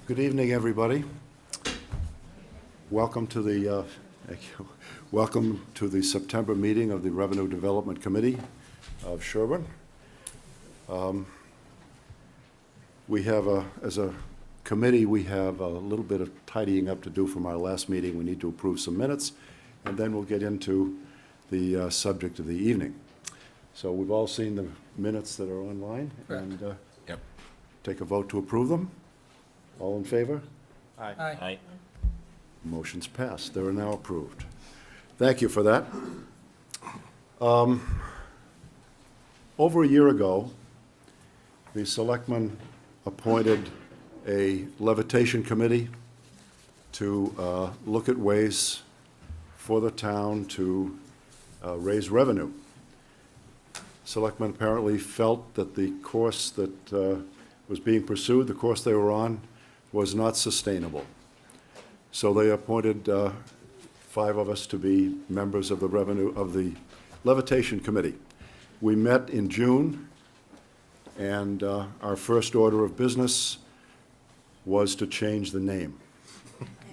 Good evening, everybody. Welcome to the welcome to the September meeting of the Revenue Development Committee of Sherborn. We have as a committee, we have a little bit of tidying up to do from our last meeting. We need to approve some minutes, and then we'll get into the subject of the evening. So we've all seen the minutes that are online, and Yep. take a vote to approve them. All in favor? Aye. Aye. Motion's passed. They are now approved. Thank you for that. Over a year ago, the selectmen appointed a levitation committee to look at ways for the town to raise revenue. Selectmen apparently felt that the course that was being pursued, the course they were on, was not sustainable. So they appointed 5 of us to be members of the levitation committee. We met in June, and our first order of business was to change the name.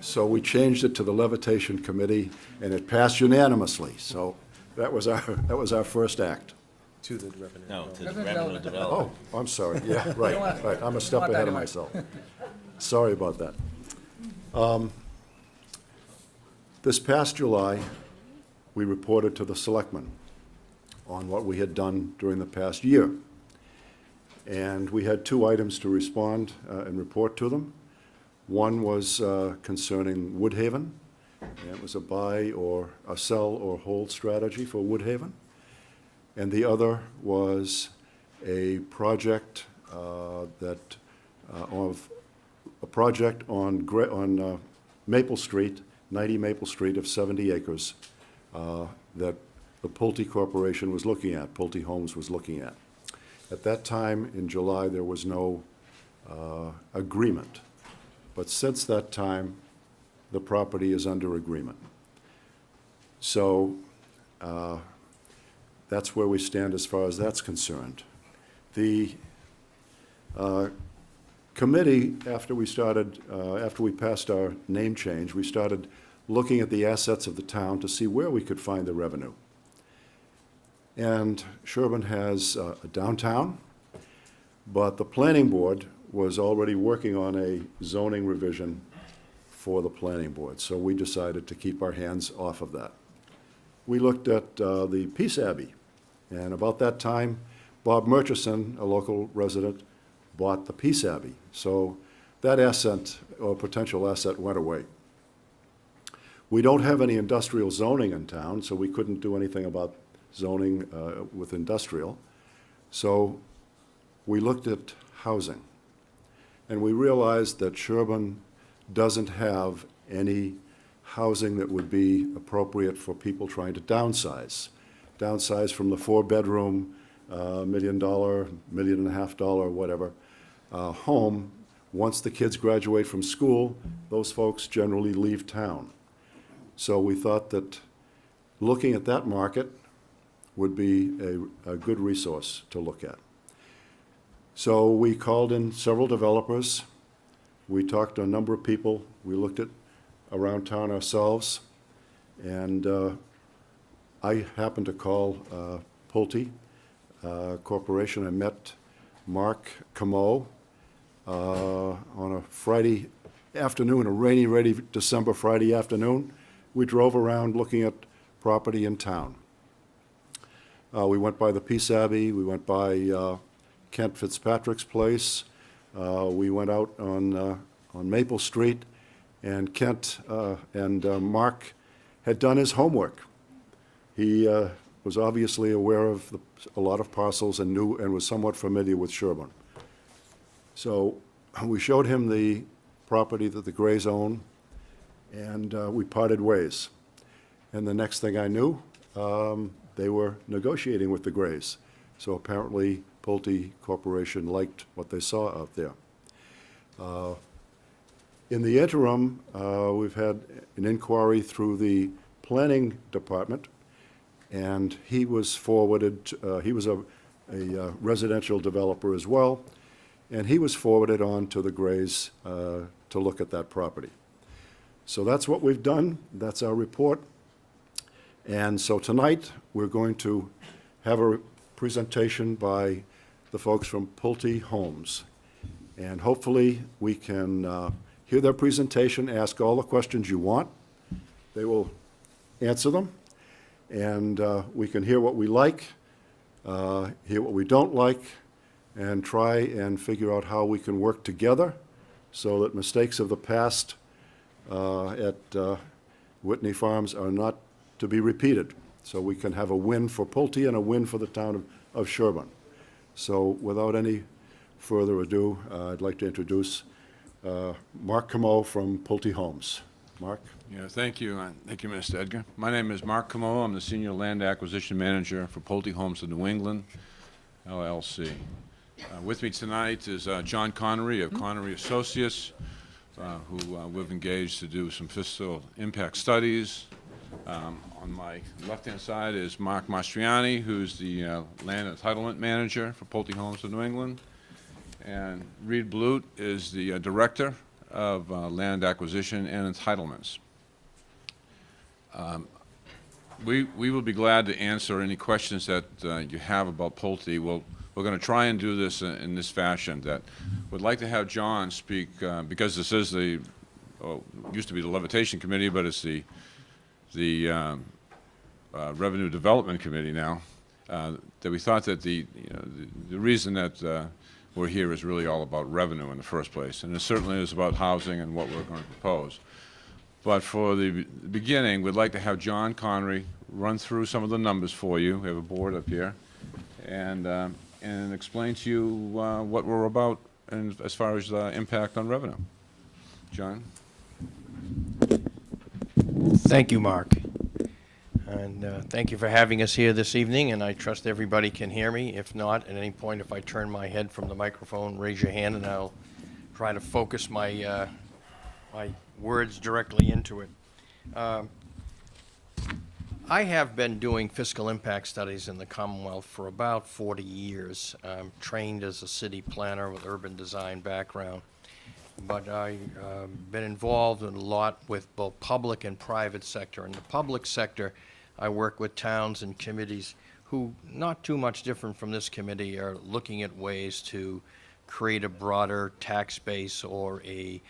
So we changed it to the levitation committee, and it passed unanimously. So that was our first act. To the revenue. No, to the development. revenue development. Oh, I'm sorry. Yeah, right. I'm a step ahead of myself. Sorry about that. This past July, we reported to the selectmen on what we had done during the past year. And we had 2 items to respond and report to them. One was concerning Woodhaven. And it was a buy or a sell or hold strategy for Woodhaven. And the other was a project on Maple Street, 90 Maple Street of 70 acres that the Pulte Corporation was looking at, Pulte Homes was looking at. At that time, in July, there was no agreement. But since that time, the property is under agreement. So that's where we stand as far as that's concerned. The committee, after we passed our name change, we started looking at the assets of the town to see where we could find the revenue. And Sherborn has a downtown, but the planning board was already working on a zoning revision for the planning board, so we decided to keep our hands off of that. We looked at the Peace Abbey, and about that time, Bob Murchison, a local resident, bought the Peace Abbey. So that asset, or potential asset, went away. We don't have any industrial zoning in town, so we couldn't do anything about zoning with industrial. So we looked at housing, and we realized that Sherborn doesn't have any housing that would be appropriate for people trying to downsize from the 4-bedroom, $1 million, $1.5 million, whatever, home. Once the kids graduate from school, those folks generally leave town. So we thought that looking at that market would be a good resource to look at. So we called in several developers. We talked to a number of people. We looked at around town ourselves, and I happened to call Pulte Corporation. I met Mark Camo on a Friday afternoon, a rainy December Friday afternoon. We drove around looking at property in town. We went by the Peace Abbey. We went by Kent Fitzpatrick's place. We went out on Maple Street, and Kent and Mark had done his homework. He was obviously aware of a lot of parcels and knew and was somewhat familiar with Sherborn. So we showed him the property that the Grays own, and we parted ways. And the next thing I knew, they were negotiating with the Grays. So apparently Pulte Corporation liked what they saw out there. In the interim, we've had an inquiry through the planning department, and he was forwarded, he was a residential developer as well, and he was forwarded on to the Grays to look at that property. So that's what we've done. That's our report. And so tonight, we're going to have a presentation by the folks from Pulte Homes. And hopefully, we can hear their presentation, ask all the questions you want. They will answer them. And we can hear what we like, hear what we don't like, and try and figure out how we can work together so that mistakes of the past at Whitney Farms are not to be repeated. So we can have a win for Pulte and a win for the town of Sherborn. So without any further ado, I'd like to introduce Mark Camo from Pulte Homes. Mark? Yeah, thank you. Thank you, Mr. Edgar. My name is Mark Camo. I'm the Senior Land Acquisition Manager for Pulte Homes of New England, LLC. With me tonight is John Connery of Connery Associates, who we've engaged to do some fiscal impact studies. On my left-hand side is Mark Mastriani, who's the Land Entitlement Manager for Pulte Homes of New England. And Reed Blute is the Director of Land Acquisition and Entitlements. We will be glad to answer any questions that you have about Pulte. We're going to try and do this in this fashion. That would like to have John speak because this is the used to be the Levitation Committee, but it's the Revenue Development Committee now. That we thought that the reason that we're here is really all about revenue in the first place, and it certainly is about housing and what we're going to propose. But for the beginning, we'd like to have John Connery run through some of the numbers for you. We have a board up here, and explain to you what we're about and as far as impact on revenue. John? Thank you, Mark. And thank you for having us here this evening, and I trust everybody can hear me. If not, at any point, if I turn my head from the microphone, raise your hand, and I'll try to focus my, my words directly into it. I have been doing fiscal impact studies in the Commonwealth for about 40 years. I'm trained as a city planner with urban design background, but I've been involved in a lot with both public and private sector. In the public sector, I work with towns and committees who, not too much different from this committee, are looking at ways to create a broader tax base or a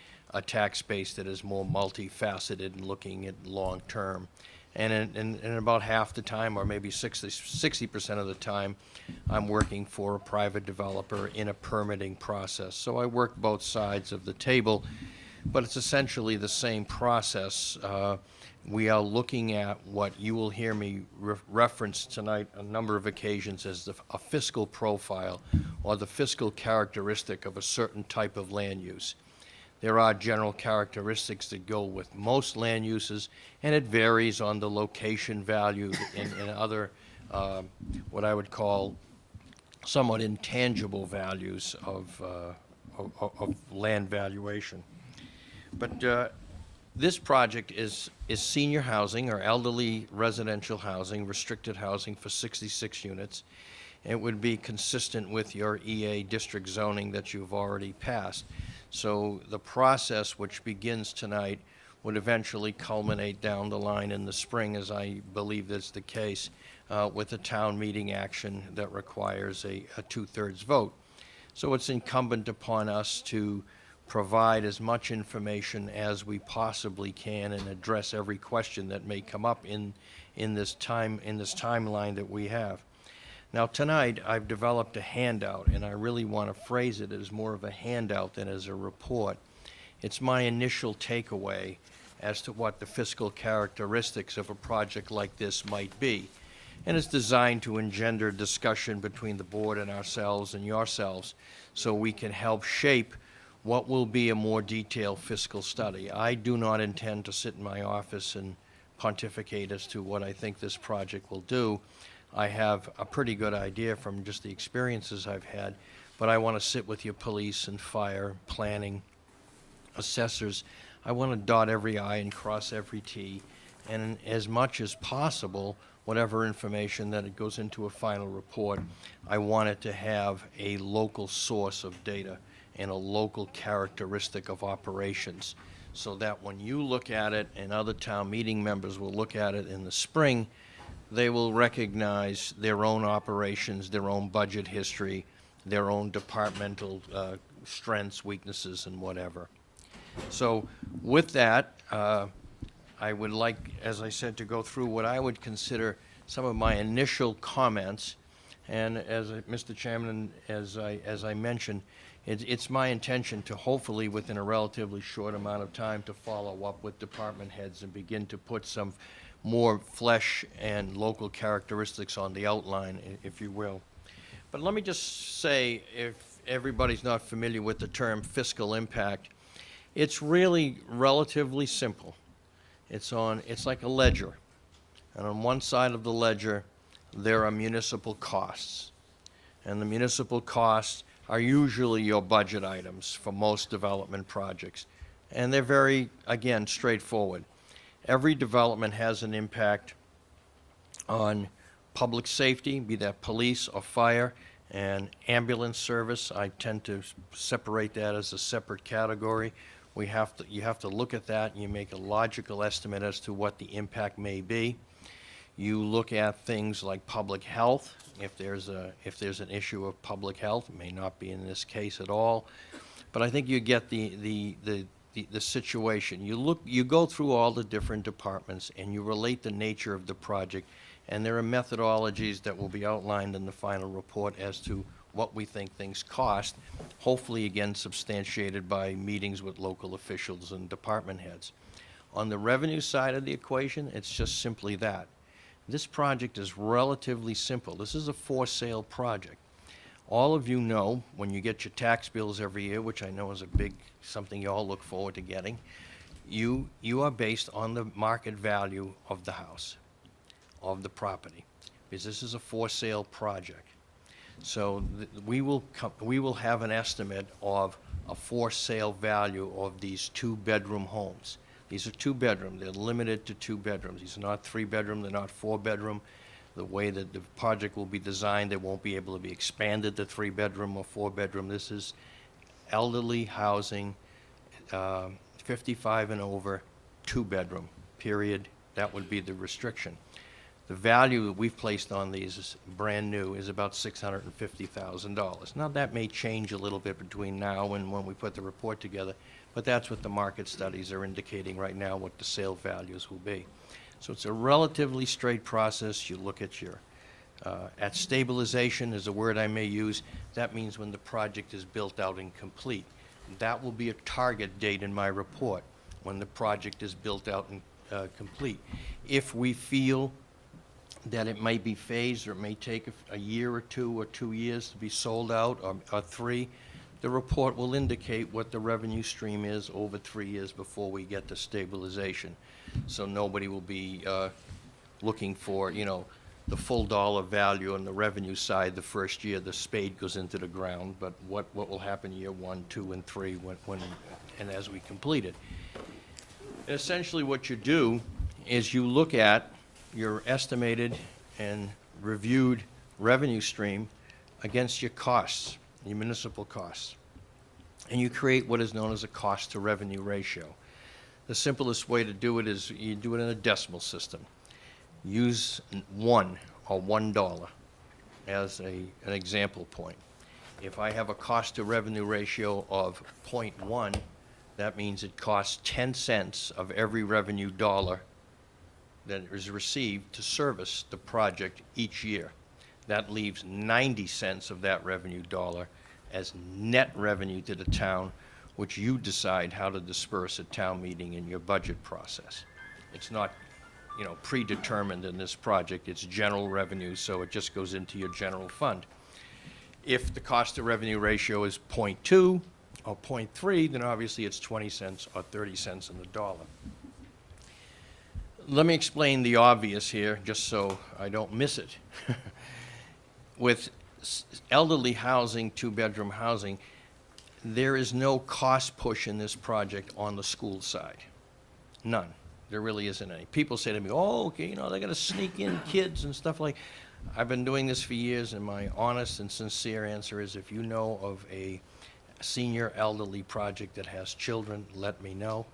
tax base that is more multifaceted and looking at long term. And in about half the time, or maybe 60% of the time, I'm working for a private developer in a permitting process. So I work both sides of the table, but it's essentially the same process. We are looking at what you will hear me reference tonight a number of occasions as a fiscal profile or the fiscal characteristic of a certain type of land use. There are general characteristics that go with most land uses, and it varies on the location value and other, what I would call somewhat intangible values of land valuation. But this project is senior housing or elderly residential housing, restricted housing for 66 units. It would be consistent with your EA district zoning that you've already passed. So the process, which begins tonight, would eventually culminate down the line in the spring, as I believe is the case, with a town meeting action that requires a 2/3 vote. So it's incumbent upon us to provide as much information as we possibly can and address every question that may come up in this timeline that we have. Now tonight I've developed a handout, and I really want to phrase it as more of a handout than as a report. It's my initial takeaway as to what the fiscal characteristics of a project like this might be. And it's designed to engender discussion between the board and ourselves and yourselves so we can help shape what will be a more detailed fiscal study. I do not intend to sit in my office and pontificate as to what I think this project will do. I have a pretty good idea from just the experiences I've had, but I want to sit with your police and fire, planning, assessors. I want to dot every I and cross every T, and as much as possible, whatever information that it goes into a final report, I want it to have a local source of data. and a local characteristic of operations, so that when you look at it and other town meeting members will look at it in the spring, they will recognize their own operations, their own budget history, their own departmental strengths, weaknesses, and whatever. So with that, I would like, as I said, to go through what I would consider some of my initial comments. And as Mr. Chairman, as I mentioned, it's my intention to hopefully, within a relatively short amount of time, to follow up with department heads and begin to put some more flesh and local characteristics on the outline, if you will. But let me just say, if everybody's not familiar with the term fiscal impact, it's really relatively simple. It's like a ledger. And on one side of the ledger, there are municipal costs. And the municipal costs are usually your budget items for most development projects. And they're very, again, straightforward. Every development has an impact on public safety, be that police or fire, and ambulance service. I tend to separate that as a separate category. You have to look at that, and you make a logical estimate as to what the impact may be. You look at things like public health. If there's an issue of public health, it may not be in this case at all, but I think you get the situation. You go through all the different departments and you relate the nature of the project, and there are methodologies that will be outlined in the final report as to what we think things cost, hopefully again substantiated by meetings with local officials and department heads. On the revenue side of the equation, it's just simply that. This project is relatively simple. This is a for-sale project. All of you know, when you get your tax bills every year, which I know is something you all look forward to getting, you are based on the market value of the house, of the property, because this is a for-sale project. So we will have an estimate of a for-sale value of these two-bedroom homes. These are two-bedroom. They're limited to two bedrooms. These are not three-bedroom. They're not four-bedroom. The way that the project will be designed, they won't be able to be expanded to three-bedroom or four-bedroom. This is elderly housing, 55 and over, two-bedroom, period. That would be the restriction. The value that we've placed on these is brand new is about $650,000. Now, that may change a little bit between now and when we put the report together, but that's what the market studies are indicating right now, what the sale values will be. So it's a relatively straight process. You look at your, at stabilization is a word I may use. That means when the project is built out and complete. That will be a target date in my report, when the project is built out and complete. If we feel that it might be phased, or it may take a year or 2 years to be sold out, or 3, the report will indicate what the revenue stream is over 3 years before we get to stabilization. So nobody will be looking for, the full dollar value on the revenue side the first year the spade goes into the ground, but what will happen year 1, 2, and 3 when and as we complete it. And essentially what you do is you look at your estimated and reviewed revenue stream against your costs, your municipal costs. And you create what is known as a cost to revenue ratio. The simplest way to do it is you do it in a decimal system. Use 1 or $1 as an example point. If I have a cost to revenue ratio of 0.1, that means it costs 10 cents of every revenue dollar that is received to service the project each year. That leaves 90 cents of that revenue dollar as net revenue to the town, which you decide how to disperse at town meeting in your budget process. It's not, predetermined in this project. It's general revenue, so it just goes into your general fund. If the cost to revenue ratio is 0.2 or 0.3, then obviously it's 20 cents or 30 cents on the dollar. Let me explain the obvious here, just so I don't miss it. With elderly housing, two-bedroom housing, there is no cost push in this project on the school side. None. There really isn't any. People say to me, oh, okay, they're going to sneak in kids and stuff like. I've been doing this for years, and my honest and sincere answer is, if you know of senior elderly project that has children, let me know.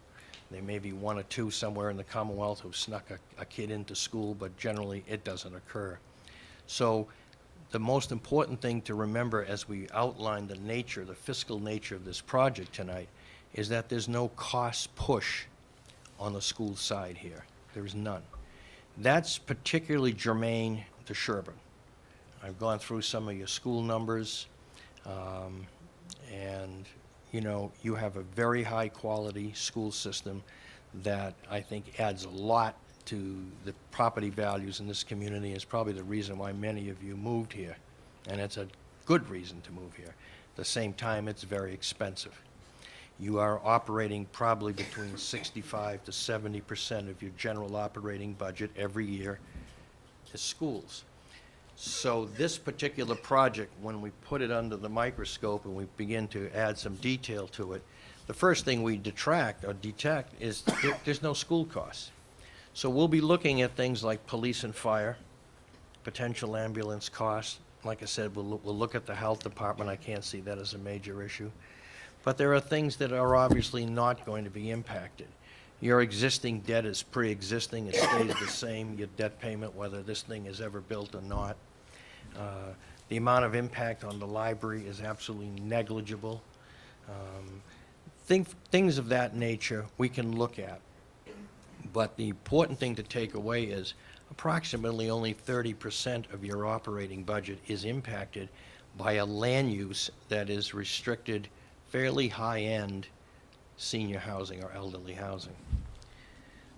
There may be one or two somewhere in the Commonwealth who snuck a kid into school, but generally it doesn't occur. So the most important thing to remember as we outline the nature, the fiscal nature of this project tonight, is that there's no cost push on the school side here. There's none. That's particularly germane to Sherborn. I've gone through some of your school numbers, and you know, you have a very high quality school system that I think adds a lot to the property values in this community. Is probably the reason why many of you moved here, and it's a good reason to move here. At the same time, it's very expensive. You are operating probably between 65 to 70% of your general operating budget every year is schools. So this particular project, when we put it under the microscope and we begin to add some detail to it, the first thing we detect is there's no school costs. So we'll be looking at things like police and fire, potential ambulance costs. Like I said, we'll look at the health department. I can't see that as a major issue. But there are things that are obviously not going to be impacted. Your existing debt is pre-existing. It stays the same, your debt payment, whether this thing is ever built or not. The amount of impact on the library is absolutely negligible. Things of that nature we can look at. But the important thing to take away is approximately only 30% of your operating budget is impacted by a land use that is restricted, fairly high-end senior housing or elderly housing.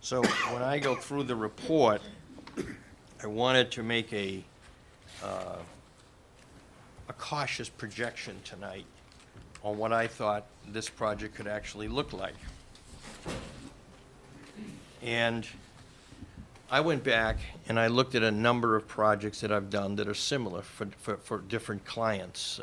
So when I go through the report, I wanted to make a cautious projection tonight on what I thought this project could actually look like. And I went back and I looked at a number of projects that I've done that are similar for different clients.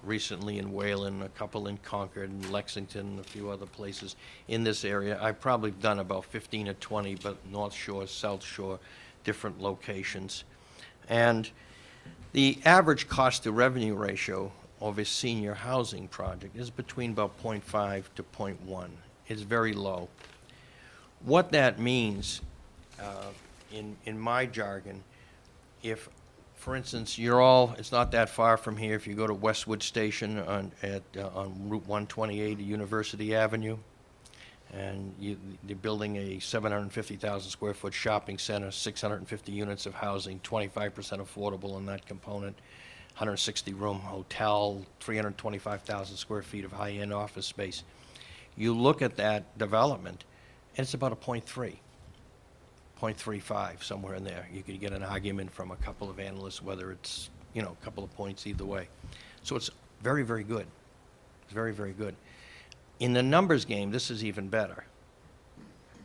Recently in Wayland, a couple in Concord, and Lexington, a few other places in this area. I've probably done about 15 or 20, but North Shore, South Shore, different locations. And the average cost to revenue ratio of a senior housing project is between about 0.5 to 0.1. It's very low. What that means, in my jargon, if, for instance, it's not that far from here, if you go to Westwood Station on Route 128 at University Avenue, and they're building a 750,000 square foot shopping center, 650 units of housing, 25% affordable in that component, 160 room hotel, 325,000 square feet of high-end office space. You look at that development, and it's about a 0.3. 0.35, somewhere in there. You could get an argument from a couple of analysts whether it's, you know, a couple of points either way. So it's very, very good. It's very, very good. In the numbers game, this is even better.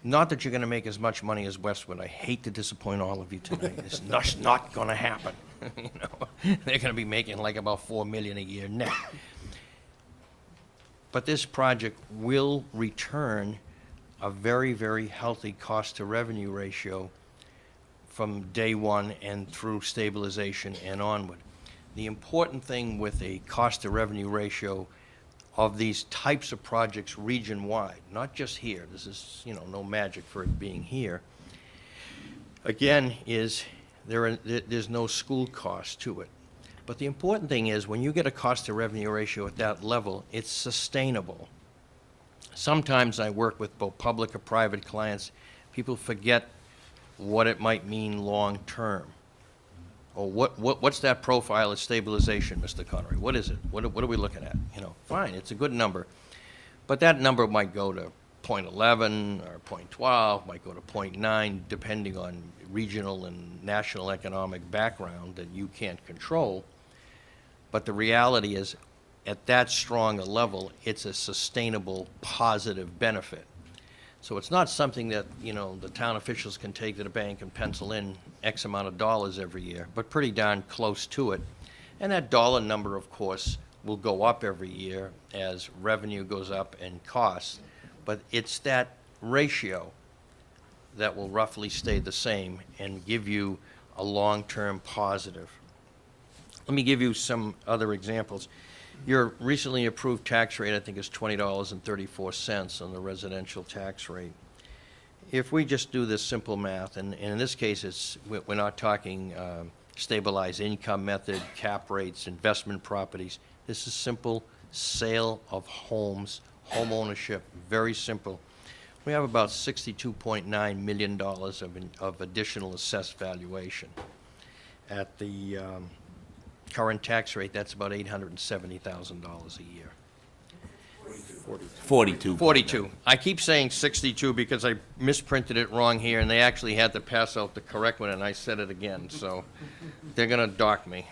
Not that you're going to make as much money as Westwood. I hate to disappoint all of you tonight. It's not going to happen. You know, they're going to be making like about $4 million a year net. But this project will return a very, very healthy cost to revenue ratio from day one and through stabilization and onward. The important thing with a cost to revenue ratio of these types of projects region-wide, not just here, this is, you know, no magic for it being here, again, is there's no school cost to it. But the important thing is when you get a cost to revenue ratio at that level, it's sustainable. Sometimes I work with both public or private clients. People forget what it might mean long-term. Or what's that profile of stabilization, Mr. Connery? What is it? What are we looking at? You know, fine, it's a good number. But that number might go to 0.11 or 0.12, might go to 0.9, depending on regional and national economic background that you can't control. But the reality is, at that strong a level, it's a sustainable, positive benefit. So it's not something that, you know, the town officials can take to the bank and pencil in X amount of dollars every year, but pretty darn close to it. And that dollar number, of course, will go up every year as revenue goes up and costs. But it's that ratio that will roughly stay the same and give you a long-term positive. Let me give you some other examples. Your recently approved tax rate, I think, is $20.34 on the residential tax rate. If we just do this simple math, and in this case, we're not talking stabilized income method, cap rates, investment properties. This is simple sale of homes, home ownership, very simple. We have about $62.9 million of additional assessed valuation. At the current tax rate, that's about $870,000 a year. 42. 42. I keep saying 62 because I misprinted it wrong here, and they actually had to pass out the correct one, and I said it again, so they're gonna dock me.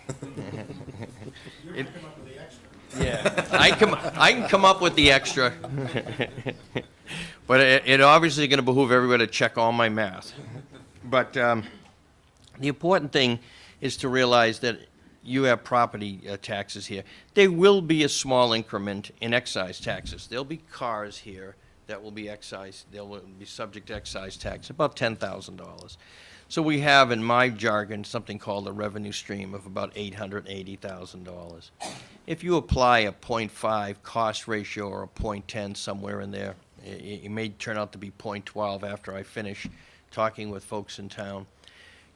Yeah, I can come up with the extra. But it obviously is gonna behoove everybody to check all my math. But the important thing is to realize that you have property taxes here. There will be a small increment in excise taxes. There'll be cars here that will be excised, they'll be subject to excise tax, about $10,000. So we have, in my jargon, something called a revenue stream of about $880,000. If you apply a 0.5 cost ratio or a 0.10 somewhere in there, it may turn out to be 0.12 after I finish talking with folks in town,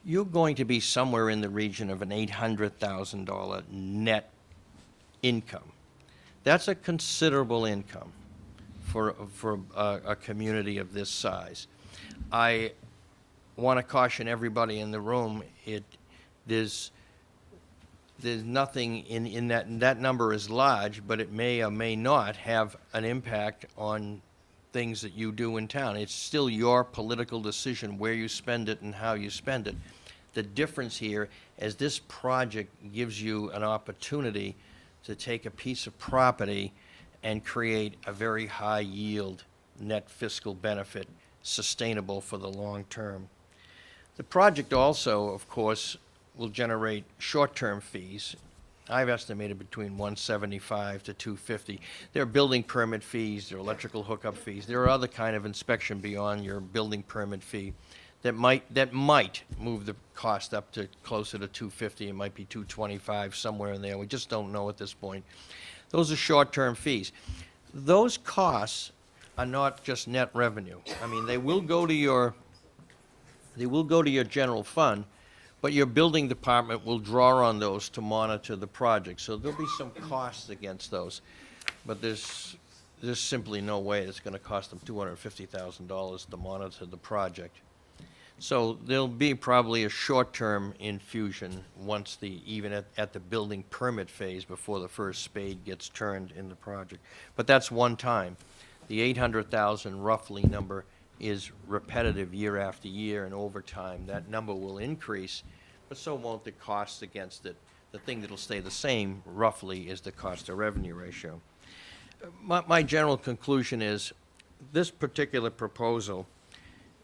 you're going to be somewhere in the region of an $800,000 net income. That's a considerable income for a community of this size. I want to caution everybody in the room, there's nothing in that number is large, but it may or may not have an impact on things that you do in town. It's still your political decision where you spend it and how you spend it. The difference here is this project gives you an opportunity to take a piece of property and create a very high yield net fiscal benefit, sustainable for the long term. The project also, of course, will generate short-term fees. I've estimated between $175 to $250. There are building permit fees, there are electrical hookup fees, there are other kind of inspection beyond your building permit fee that might move the cost up to closer to $250. It might be $225, somewhere in there. We just don't know at this point. Those are short-term fees. Those costs are not just net revenue. I mean, they will go to your general fund, but your building department will draw on those to monitor the project. So there'll be some costs against those. But there's simply no way it's going to cost them $250,000 to monitor the project. So there'll be probably a short-term infusion once even at the building permit phase before the first spade gets turned in the project. But that's one time. The 800,000 roughly number is repetitive year after year, and over time that number will increase, but so won't the costs against it. The thing that'll stay the same roughly is the cost to revenue ratio. My general conclusion is this particular proposal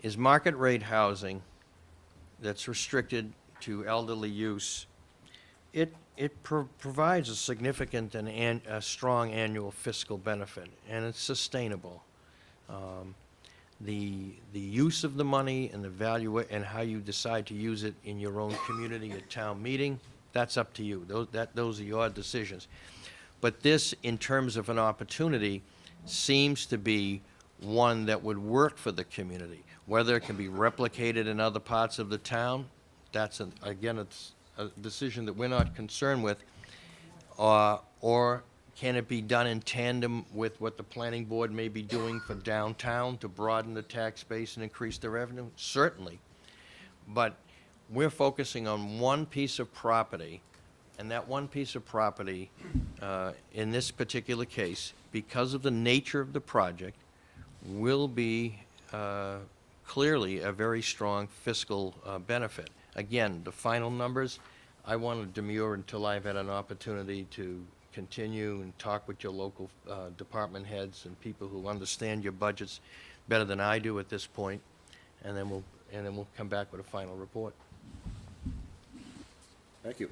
is market rate housing that's restricted to elderly use. It provides a significant and a strong annual fiscal benefit, and it's sustainable. The use of the money and the value and how you decide to use it in your own community at town meeting, that's up to you. Those are your decisions. But this, in terms of an opportunity, seems to be one that would work for the community. Whether it can be replicated in other parts of the town, again, it's a decision that we're not concerned with. Or can it be done in tandem with what the planning board may be doing for downtown to broaden the tax base and increase the revenue? Certainly. But we're focusing on one piece of property, and that one piece of property, in this particular case, because of the nature of the project, will be clearly a very strong fiscal benefit. Again, the final numbers, I want to demur until I've had an opportunity to continue and talk with your local department heads and people who understand your budgets better than I do at this point, and then we'll come back with a final report. Thank you.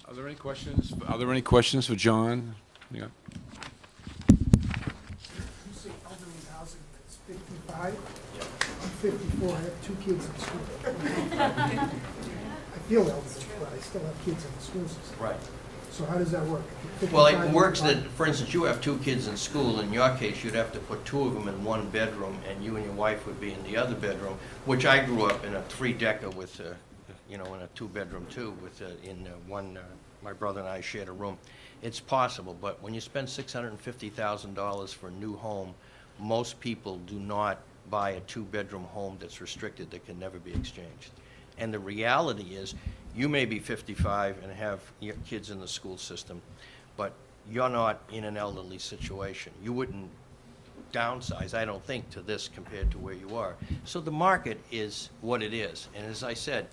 Are there any questions? Are there any questions for John? Yeah. You say elderly housing, that's 55? I'm 54, I have 2 kids in school. I feel elderly, but I still have kids in the school system. Right. So So how does that work? Well, 55 it works that, divided- for instance, you have 2 kids in school. In your case, you'd have to put 2 of them in one bedroom, and you and your wife would be in the other bedroom, which I grew up in a 3-decker with, in a 2-bedroom too, with, my brother and I shared a room. It's possible, but when you spend $650,000 for a new home, most people do not buy a 2-bedroom home that's restricted, that can never be exchanged. And the reality is, you may be 55 and have your kids in the school system, but you're not in an elderly situation. You wouldn't downsize, I don't think, to this compared to where you are. So the market is what it is. And as I said,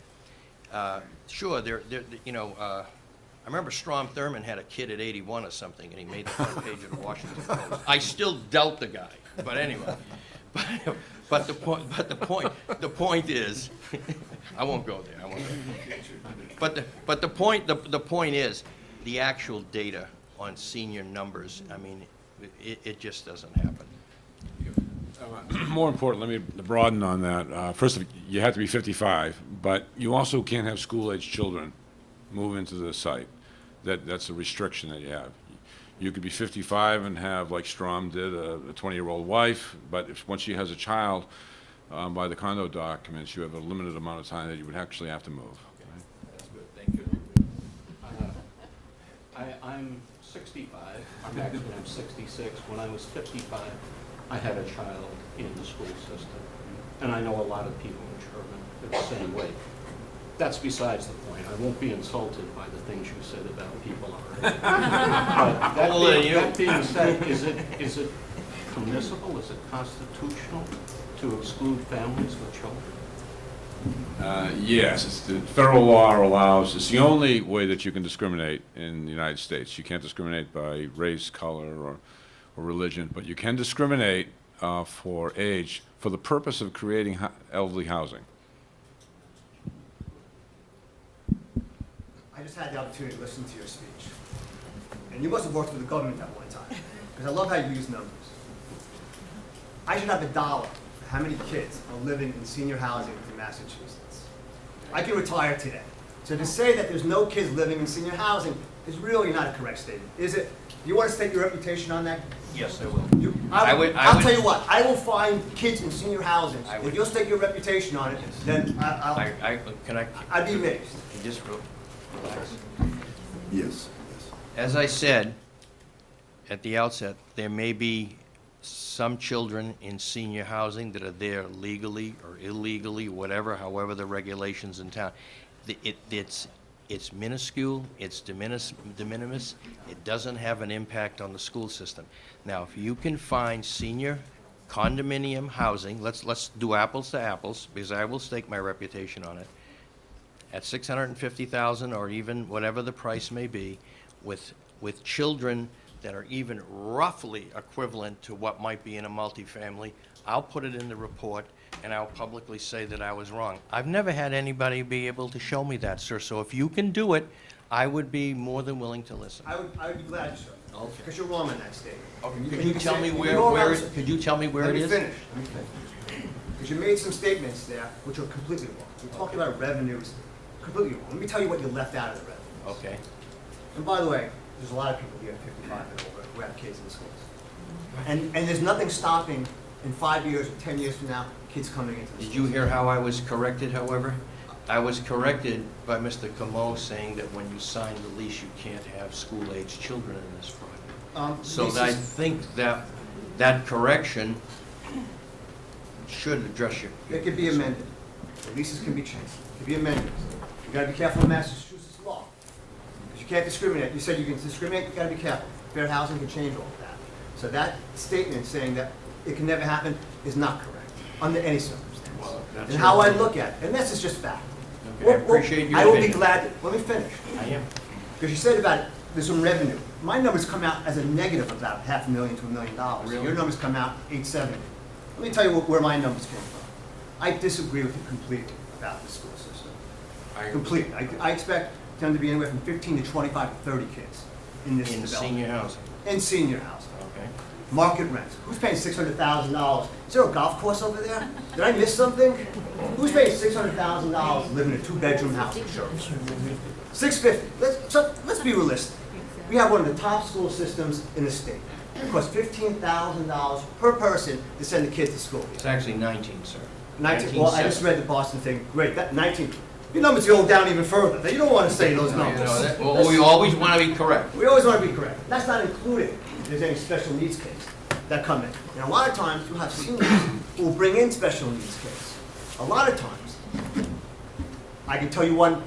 sure, I remember Strom Thurmond had a kid at 81 or something, and he made the front page of the Washington Post. I still doubt the guy, but anyway. But the point is, I won't go there. But the point is, the actual data on senior numbers. I mean, it just doesn't happen. More important, let me broaden on that. First, you have to be 55, but you also can't have school-age children move into the site. That's a restriction that you have. You could be 55 and have, like Strom did, a 20-year-old wife, but once she has a child, by the condo documents, you have a limited amount of time that you would actually have to move. That's good, thank you. I'm 65, actually I'm 66. When I was 55, I had a child in the school system. And I know a lot of people in Sherborn are the same way. That's besides the point. I won't be insulted by the things you said about people already. But that being said, is it permissible, is it constitutional to exclude families with children? Yes, the federal law allows, it's the only way that you can discriminate in the United States. You can't discriminate by race, color, or religion, but you can discriminate for age for the purpose of creating elderly housing. I just had the opportunity to listen to your speech. And you must have worked for the government at one time, because I love how you use numbers. I should have $1 for how many kids are living in senior housing in Massachusetts. I can retire today. So to say that there's no kids living in senior housing is really not a correct statement, is it? Do you want to stake your reputation on that? Yes, I will. I'll tell you what, I will find kids in senior housing. I would- If you'll stake your reputation on it, then I'd be amazed. Just relax. Yes, yes. As I said at the outset, there may be some children in senior housing that are there legally or illegally, whatever, however the regulations in town. It's minuscule, it's de minimis, it doesn't have an impact on the school system. Now, if you can find senior condominium housing, let's do apples to apples, because I will stake my reputation on it, at $650,000 or even whatever the price may be, with children that are even roughly equivalent to what might be in a multifamily, I'll put it in the report and I'll publicly say that I was wrong. I've never had anybody be able to show me that, sir, so if you can do it, I would be more than willing to listen. I would be glad to, sir. Okay. Because you're wrong on that statement. Could you tell me You go around- could you tell me where it is? Let me finish. Because you made some statements there which are completely wrong. You talked about revenues, completely wrong. Let me tell you what you left out of the revenues. Okay. And by the way, there's a lot of people here 55 and over who have kids in schools. And there's nothing stopping in 5 years or 10 years from now, kids coming into the Did schools. you hear how I was corrected, however? I was corrected by Mr. Camo saying that when you sign the lease, you can't have school-aged children in this project. So Leases- I think that correction should address your. It could be amended. The leases can be changed. It could be amended. You gotta be careful of Massachusetts law. Because you can't discriminate. You said you can discriminate, you gotta be careful. Fair housing can change all of that. So that statement saying that it can never happen is not correct, under any circumstance. Well, that's And how I your- look at it, and this is just fact. Okay, I appreciate your I will be opinion. glad, let me finish. I am. Because you said about there's some revenue. My numbers come out as a negative of about $500,000 to $1 million. Really? Your numbers come out 870. Let me tell you where my numbers came from. I disagree with you completely about the school system. Completely. I expect them to be anywhere from 15 to 25 to 30 kids in this In development. senior housing, In senior housing. okay? Market rents. Who's paying $600,000? Is there a golf course over there? Did I miss something? Who's paying $600,000 living in a 2-bedroom house in Sherborn? $650. Let's be realistic. We have one of the top school systems in the state. It costs $15,000 per person to send the kids to school. It's actually 19, sir. 19, well, I just read the Boston thing. Great, that 19. Your numbers go down even further. You don't want to say those numbers. Well, we always want to be correct. We always want to be correct. That's not included if there's any special needs case that come in. And a lot of times, you have seniors who will bring in special needs case. A lot of times, I can tell you one,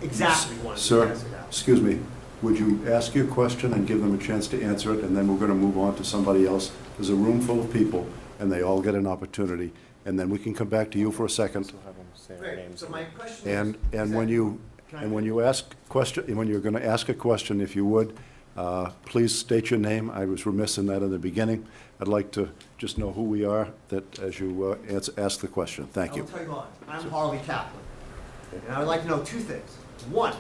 exactly one. Sir, excuse me, would you ask your question and give them a chance to answer it, and then we're going to move on to somebody else? There's a room full of people, and they all get an opportunity, and then we can come back to you for a second. Great. So my question And when you ask question, when you're going to ask a question, if you would, please state your name. I was remiss in that in the beginning. I'd like to just know who we are, that as you ask the question. Thank I you. will tell you what, I'm Harley Kaplan, and I would like to know two things. One,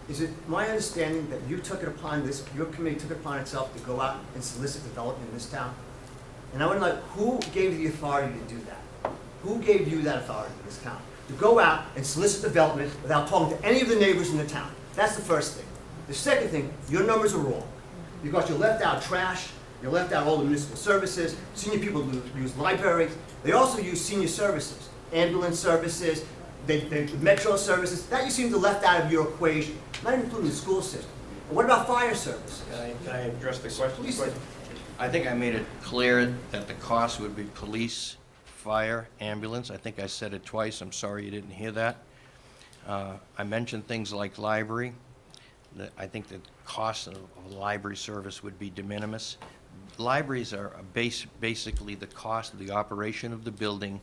is it my understanding that you took it upon this, your committee took it upon itself to go out and solicit development in this town? And I would like, who gave you the authority to do that? Who gave you that authority in this town? To go out and solicit development without talking to any of the neighbors in the town? That's the first thing. The second thing, your numbers are wrong, because you left out trash, you left out all the municipal services, senior people use libraries, they also use senior services, ambulance services, they metro services, that you seem to left out of your equation, not including the school system. And what about fire services? Can I address the question? Please do. I think I made it clear that the cost would be police, fire, ambulance. I think I said it twice. I'm sorry you didn't hear that. I mentioned things like library. I think the cost of library service would be de minimis. Libraries are basically the cost of the operation of the building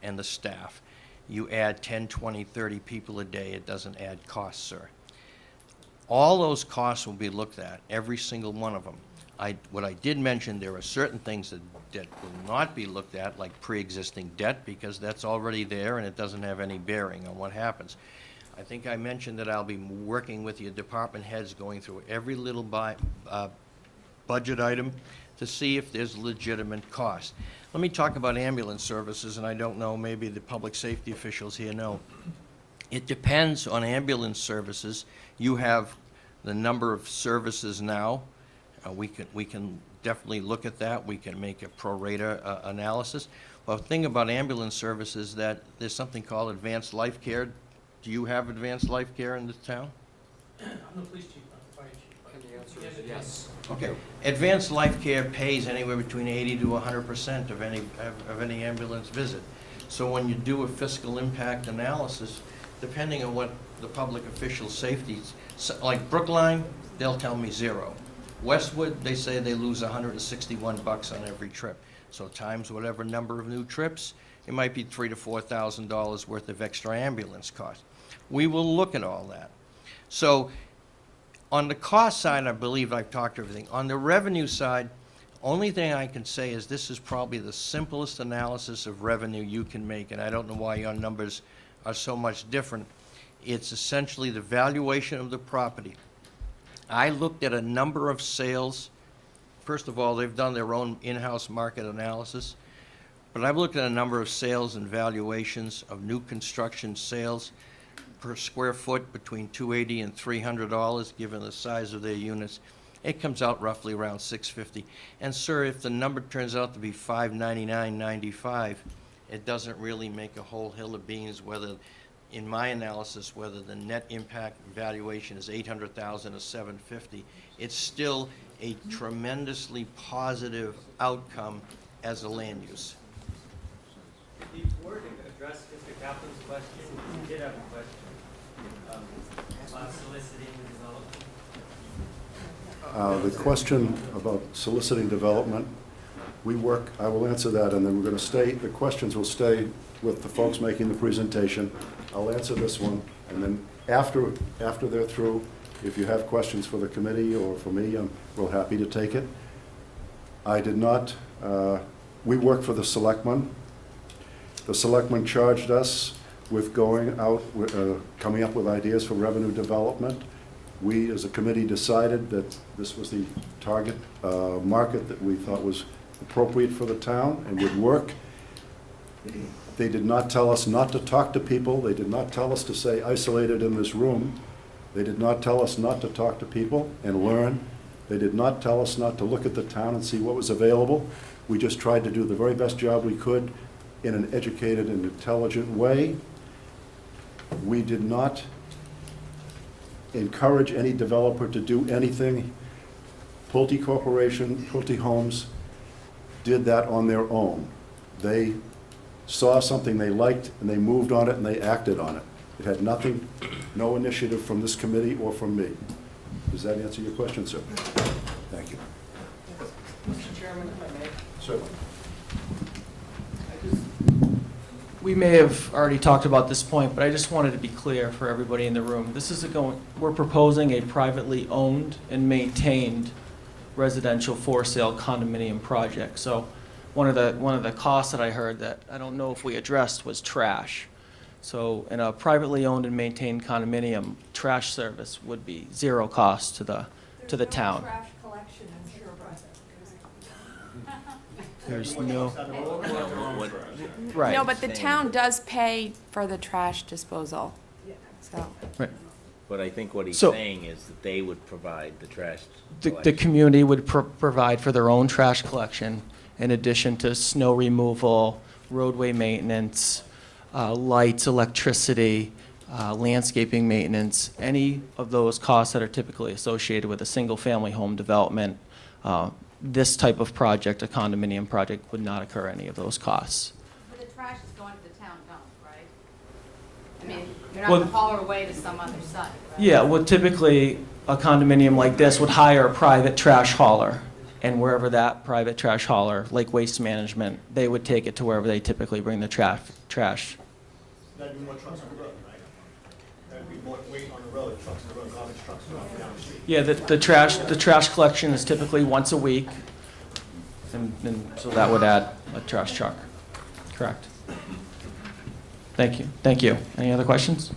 and the staff. You add 10, 20, 30 people a day, it doesn't add costs, sir. All those costs will be looked at, every single one of them. What I did mention, there are certain things that will not be looked at, like pre-existing debt, because that's already there and it doesn't have any bearing on what happens. I think I mentioned that I'll be working with your department heads, going through every little budget item to see if there's legitimate cost. Let me talk about ambulance services, and I don't know, maybe the public safety officials here know. It depends on ambulance services. You have the number of services now. We can definitely look at that. We can make a pro rata analysis. Well, the thing about ambulance services is that there's something called advanced life care. Do you have advanced life care in this town? I'm the police chief, not the fire chief. And the answer is yes. Okay. Advanced life care pays anywhere between 80 to 100% of any ambulance visit. So when you do a fiscal impact analysis, depending on what the public official safety, like Brookline, they'll tell me 0. Westwood, they say they lose $161 on every trip. So times whatever number of new trips, it might be $3,000 to $4,000 worth of extra ambulance cost. We will look at all that. So on the cost side, I believe I've talked everything. On the revenue side, only thing I can say is this is probably the simplest analysis of revenue you can make, and I don't know why your numbers are so much different. It's essentially the valuation of the property. I looked at a number of sales. First of all, they've done their own in-house market analysis, but I've looked at a number of sales and valuations of new construction sales per square foot between $280 and $300, given the size of their units. It comes out roughly around $650. And sir, if the number turns out to be $599.95, it doesn't really make a whole hill of beans whether, in my analysis, whether the net impact valuation is $800,000 or $750. It's still a tremendously positive outcome as a land use. Before to address Mr. Kaplan's question, he did have a question about soliciting development. The question about soliciting development, I will answer that, and then we're going to stay, the questions will stay with the folks making the presentation. I'll answer this one, and then after they're through, if you have questions for the committee or for me, I'm real happy to take it. I did not, we work for the selectmen. The selectmen charged us with going out, coming up with ideas for revenue development. We, as a committee, decided that this was the target market that we thought was appropriate for the town and would work. They did not tell us not to talk to people. They did not tell us to stay isolated in this room. They did not tell us not to talk to people and learn They did not tell us not to look at the town and see what was available. We just tried to do the very best job we could in an educated and intelligent way. We did not encourage any developer to do anything. Pulte Corporation, Pulte Homes did that on their own. They saw something they liked and they moved on it and they acted on it. It had nothing, no initiative from this committee or from me. Does that answer your question, sir? Thank you. Mr. Chairman, if I may. Certainly. We may have already talked about this point, but I just wanted to be clear for everybody in the room. We're proposing a privately owned and maintained residential for-sale condominium project. So one of the costs that I heard that I don't know if we addressed was trash. So in a privately owned and maintained condominium, trash service would be zero cost to the town. Trash collection in Sherborn. There's no, right. No, but the town does pay for the trash disposal, so. Right. But I think what he's So- saying is that they would provide the trash The collection. community would provide for their own trash collection in addition to snow removal, roadway maintenance, lights, electricity, landscaping maintenance, any of those costs that are typically associated with a single-family home development. This type of project, a condominium project, would not occur any of those costs. But the trash is going to the town dump, right? I mean, you're not Well- going to haul it away to some other site, right? Yeah, well, typically, a condominium like this would hire a private trash hauler, and wherever that private trash hauler, like Waste Management, they would take it to wherever they typically bring the trash. That'd be more trucks on the road, right? That'd be more weight on the road, trucks on the road, garbage trucks down the street. Yeah, the trash collection is typically once a week, and so that would add a trash truck. Correct. Thank you. Thank you. Any other questions?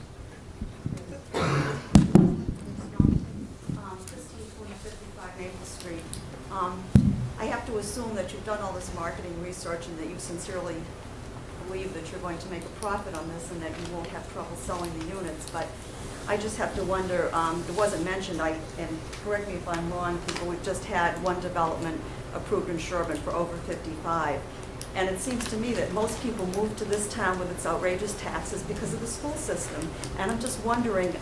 Christine, 2055 Maple Street. I have to assume that you've done all this marketing research and that you sincerely believe that you're going to make a profit on this and that you won't have trouble selling the units, but I just have to wonder, it wasn't mentioned, and correct me if I'm wrong, people, we've just had one development approved in Sherborn for over 55. And it seems to me that most people move to this town with its outrageous taxes because of the school system. And I'm just wondering,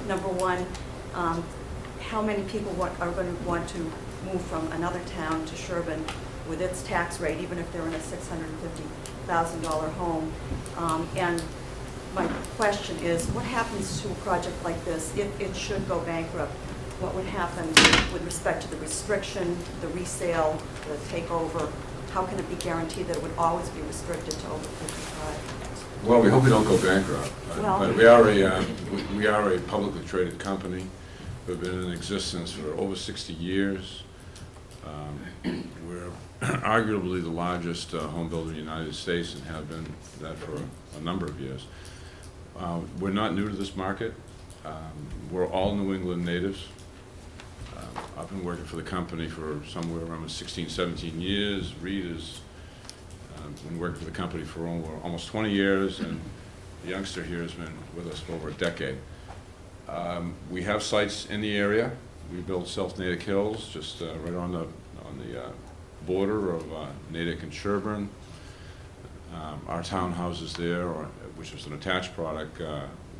number one, how many people are going to want to move from another town to Sherborn with its tax rate, even if they're in a $650,000 home? And my question is, what happens to a project like this if it should go bankrupt? What would happen with respect to the restriction, the resale, the takeover? How can it be guaranteed that it would always be restricted to over 55? Well, we hope we don't go bankrupt, Well- but we are a publicly traded company. We've been in existence for over 60 years. We're arguably the largest home builder in the United States and have been that for a number of years. We're not new to this market. We're all New England natives. I've been working for the company for somewhere around 16, 17 years. Reed has been working for the company for almost 20 years, and the youngster here has been with us for over a decade. We have sites in the area. We build South Natick Hills, just right on the border of Natick and Sherborn. Our townhouses there, which is an attached product,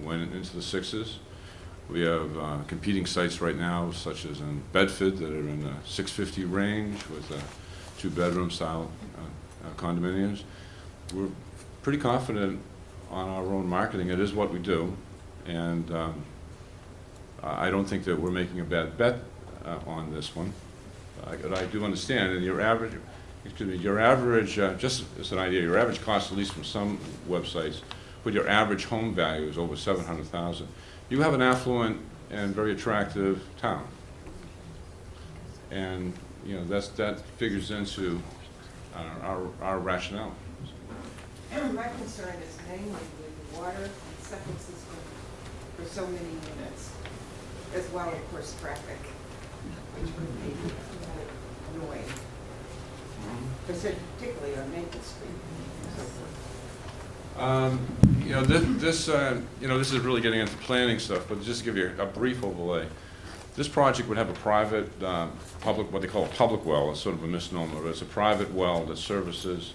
went into the sixes. We have competing sites right now, such as in Bedford, that are in the 650 range with two-bedroom style condominiums. We're pretty confident on our own marketing. It is what we do, and I don't think that we're making a bad bet on this one. But I do understand, and your average, just as an idea, your average cost, at least from some websites, but your average home value is over $700,000. You have an affluent and very attractive town, and that figures into our rationale. My concern is mainly with the water and septic system for so many units, as well, of course, traffic, which would be annoying, particularly on Maple Street and so forth. This is really getting into planning stuff, but just to give you a brief overlay, This project would have a private, public, what they call a public well. It's sort of a misnomer, but it's a private well that services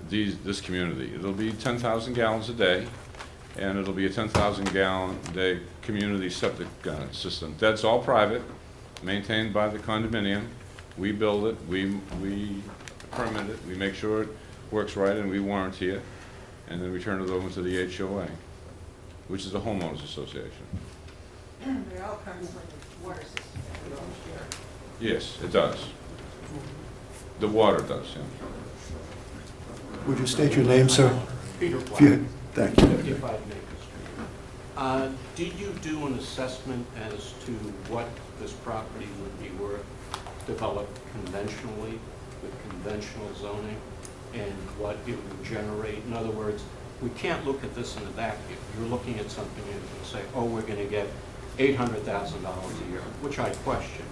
this community. It'll be 10,000 gallons a day, and it'll be a 10,000 gallon a day community septic system. That's all private, maintained by the condominium. We build it, we permit it, we make sure it works right, and we warranty it, and then we turn it over to the HOA, which is the homeowners association. It all comes from the water system that we don't share. Yes, it does. The water does, yeah. Would you state your name, sir? Peter If you- Black, Thank you. 55 Maple Street. Did you do an assessment as to what this property would be worth developed conventionally with conventional zoning and what it would generate? In other words, we can't look at this in a vacuum. You're looking at something and you can say, oh, we're going to get $800,000 a year, which I question.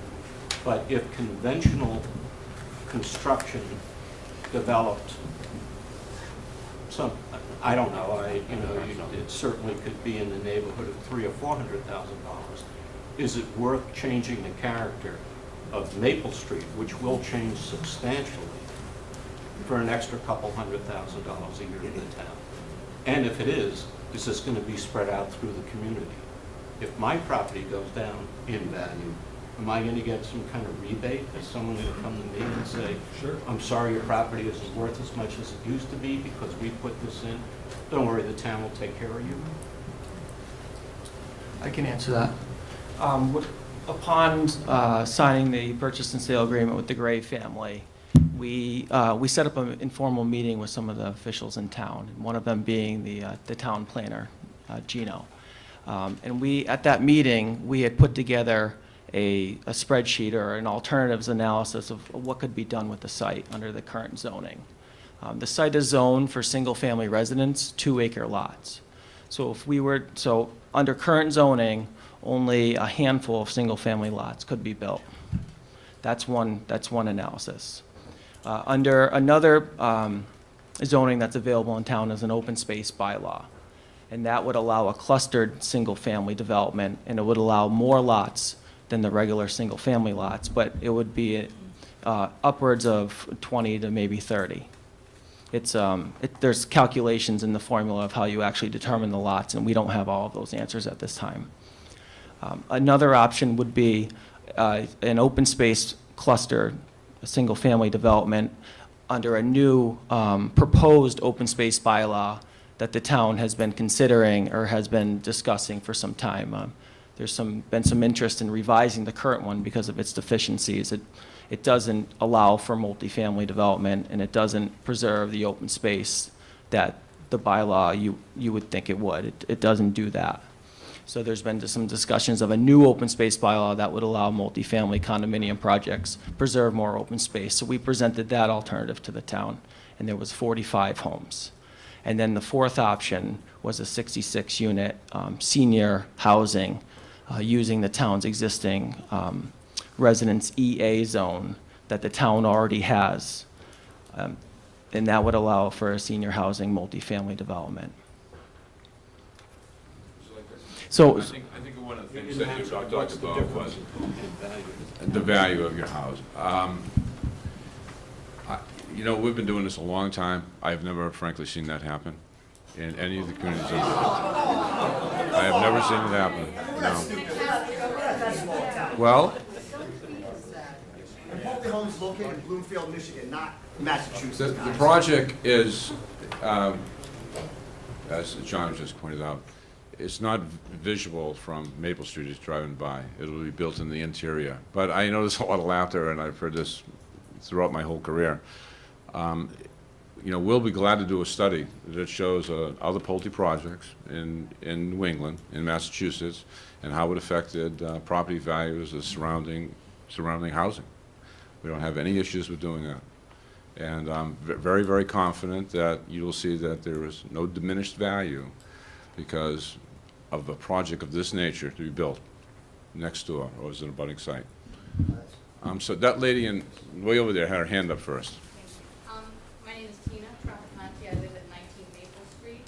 But if conventional construction developed some, I don't know, it certainly could be in the neighborhood of $300,000 or $400,000. Is it worth changing the character of Maple Street, which will change substantially, for an extra couple $100,000 a year to the town? And if it is this going to be spread out through the community? If my property goes down in value, am I going to get some kind of rebate? Is someone going to come to me and say, sure, I'm sorry your property isn't worth as much as it used to be because we put this in? Don't worry, the town will take care of you. I can answer that. Upon signing the purchase and sale agreement with the Gray family, we set up an informal meeting with some of the officials in town, and one of them being the town planner, Gino. And at that meeting, we had put together a spreadsheet or an alternatives analysis of what could be done with the site under the current zoning. The site is zoned for single-family residence, 2-acre lots. So under current zoning, only a handful of single-family lots could be built. That's one analysis. Under another zoning that's available in town is an open space bylaw. And that would allow a clustered single-family development, and it would allow more lots than the regular single-family lots, but it would be upwards of 20 to maybe 30. There's calculations in the formula of how you actually determine the lots, and we don't have all of those answers at this time. Another option would be an open space cluster, a single-family development under a new proposed open space bylaw that the town has been considering or has been discussing for some time. There's been some interest in revising the current one because of its deficiencies. It doesn't allow for multifamily development, and it doesn't preserve the open space that the bylaw you would think it would. It doesn't do that. So there's been some discussions of a new open space bylaw that would allow multifamily condominium projects, preserve more open space. So we presented that alternative to the town, and there was 45 homes. And then the fourth option was a 66-unit senior housing using the town's existing residence EA zone that the town already has. And that would allow for a senior housing multifamily development. So I think one of the things that you talked about was the value of your house. We've been doing this a long time. I've never, frankly, seen that happen in any of the communities. I have never seen it happen. No. Well, And Pulte Homes is located in Bloomfield, Michigan, not Massachusetts. the project is, as John just pointed out, it's not visual from Maple Street as driving by. It'll be built in the interior. But I know there's a lot of laughter, and I've heard this throughout my whole career. We'll be glad to do a study that shows other Pulte projects in New England, in Massachusetts, and how it affected property values of surrounding housing. We don't have any issues with doing that. And I'm very, very confident that you will see that there is no diminished value because of a project of this nature to be built next door or as an abutting site. So that lady way over there had her hand up first. My name is Tina Traficanti. I live at 19 Maple Street,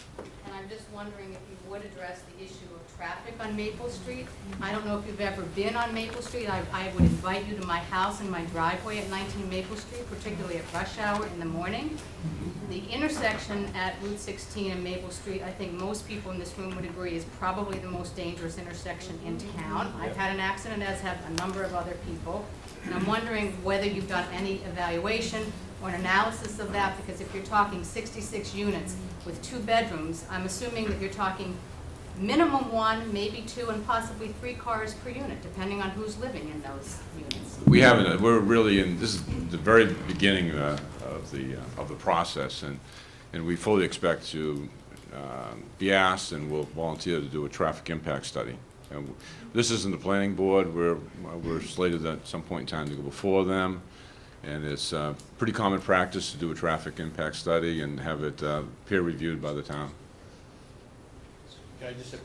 and I'm just wondering if you would address the issue of traffic on Maple Street. I don't know if you've ever been on Maple Street. I would invite you to my house and my driveway at 19 Maple Street, particularly at rush hour in the morning. The intersection at Route 16 and Maple Street, I think most people in this room would agree, is probably the most dangerous intersection in town. I've had an accident, as have a number of other people. And I'm wondering whether you've done any evaluation or an analysis of that, because if you're talking 66 units with 2 bedrooms, I'm assuming that you're talking minimum 1, maybe 2, and possibly 3 cars per unit, depending on who's living in those units. We haven't, we're really in, this is the very beginning of the process, and we fully expect to be asked and will volunteer to do a traffic impact study. And this isn't the planning board. We're slated at some point in time to go before them, and it's pretty common practice to do a traffic impact study and have it peer reviewed by the town. Can I just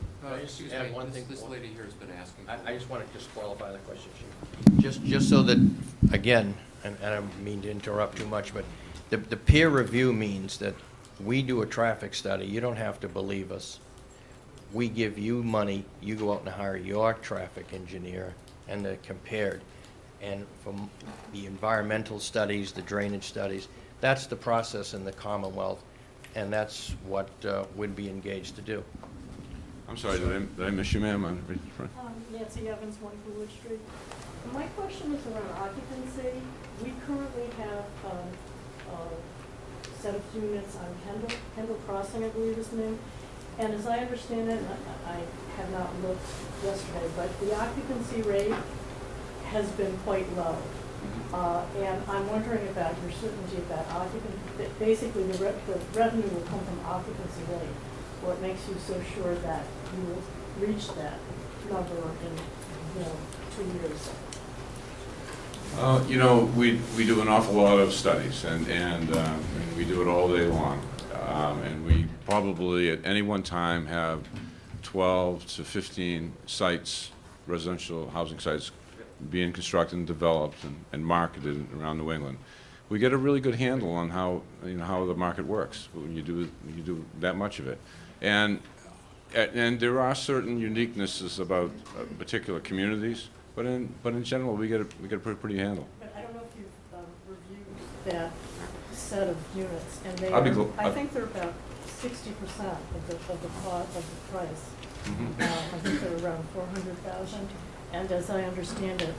Excuse add me, one thing? this lady here has been asking. I just want to just qualify the question. Just so that, again, and I don't mean to interrupt too much, but the peer review means that we do a traffic study. You don't have to believe us. We give you money, you go out and hire your traffic engineer, and they're compared. And from the environmental studies, the drainage studies, that's the process in the Commonwealth, and that's what we'd be engaged to do. I'm sorry, did I miss you, ma'am? Nancy Evans, 1 Wood Street. My question is around occupancy. We currently have a set of units on Kendall Crossing, I believe is the name. And as I understand it, and I have not looked yesterday, but the occupancy rate has been quite low. And I'm wondering about your certainty about occupancy. Basically, the revenue will come from occupancy rate. What makes you so sure that you will reach that number in 2 years? We do an awful lot of studies, and we do it all day long. And we probably at any one time have 12 to 15 sites, residential housing sites, being constructed and developed and marketed around New England. We get a really good handle on how the market works when you do that much of it, and there are certain uniquenesses about particular communities, but in general we get a pretty handle. But I don't know if you've reviewed that set of units, and they I think they're about 60% of the cost of the price. I think they're around 400,000, and as I understand it,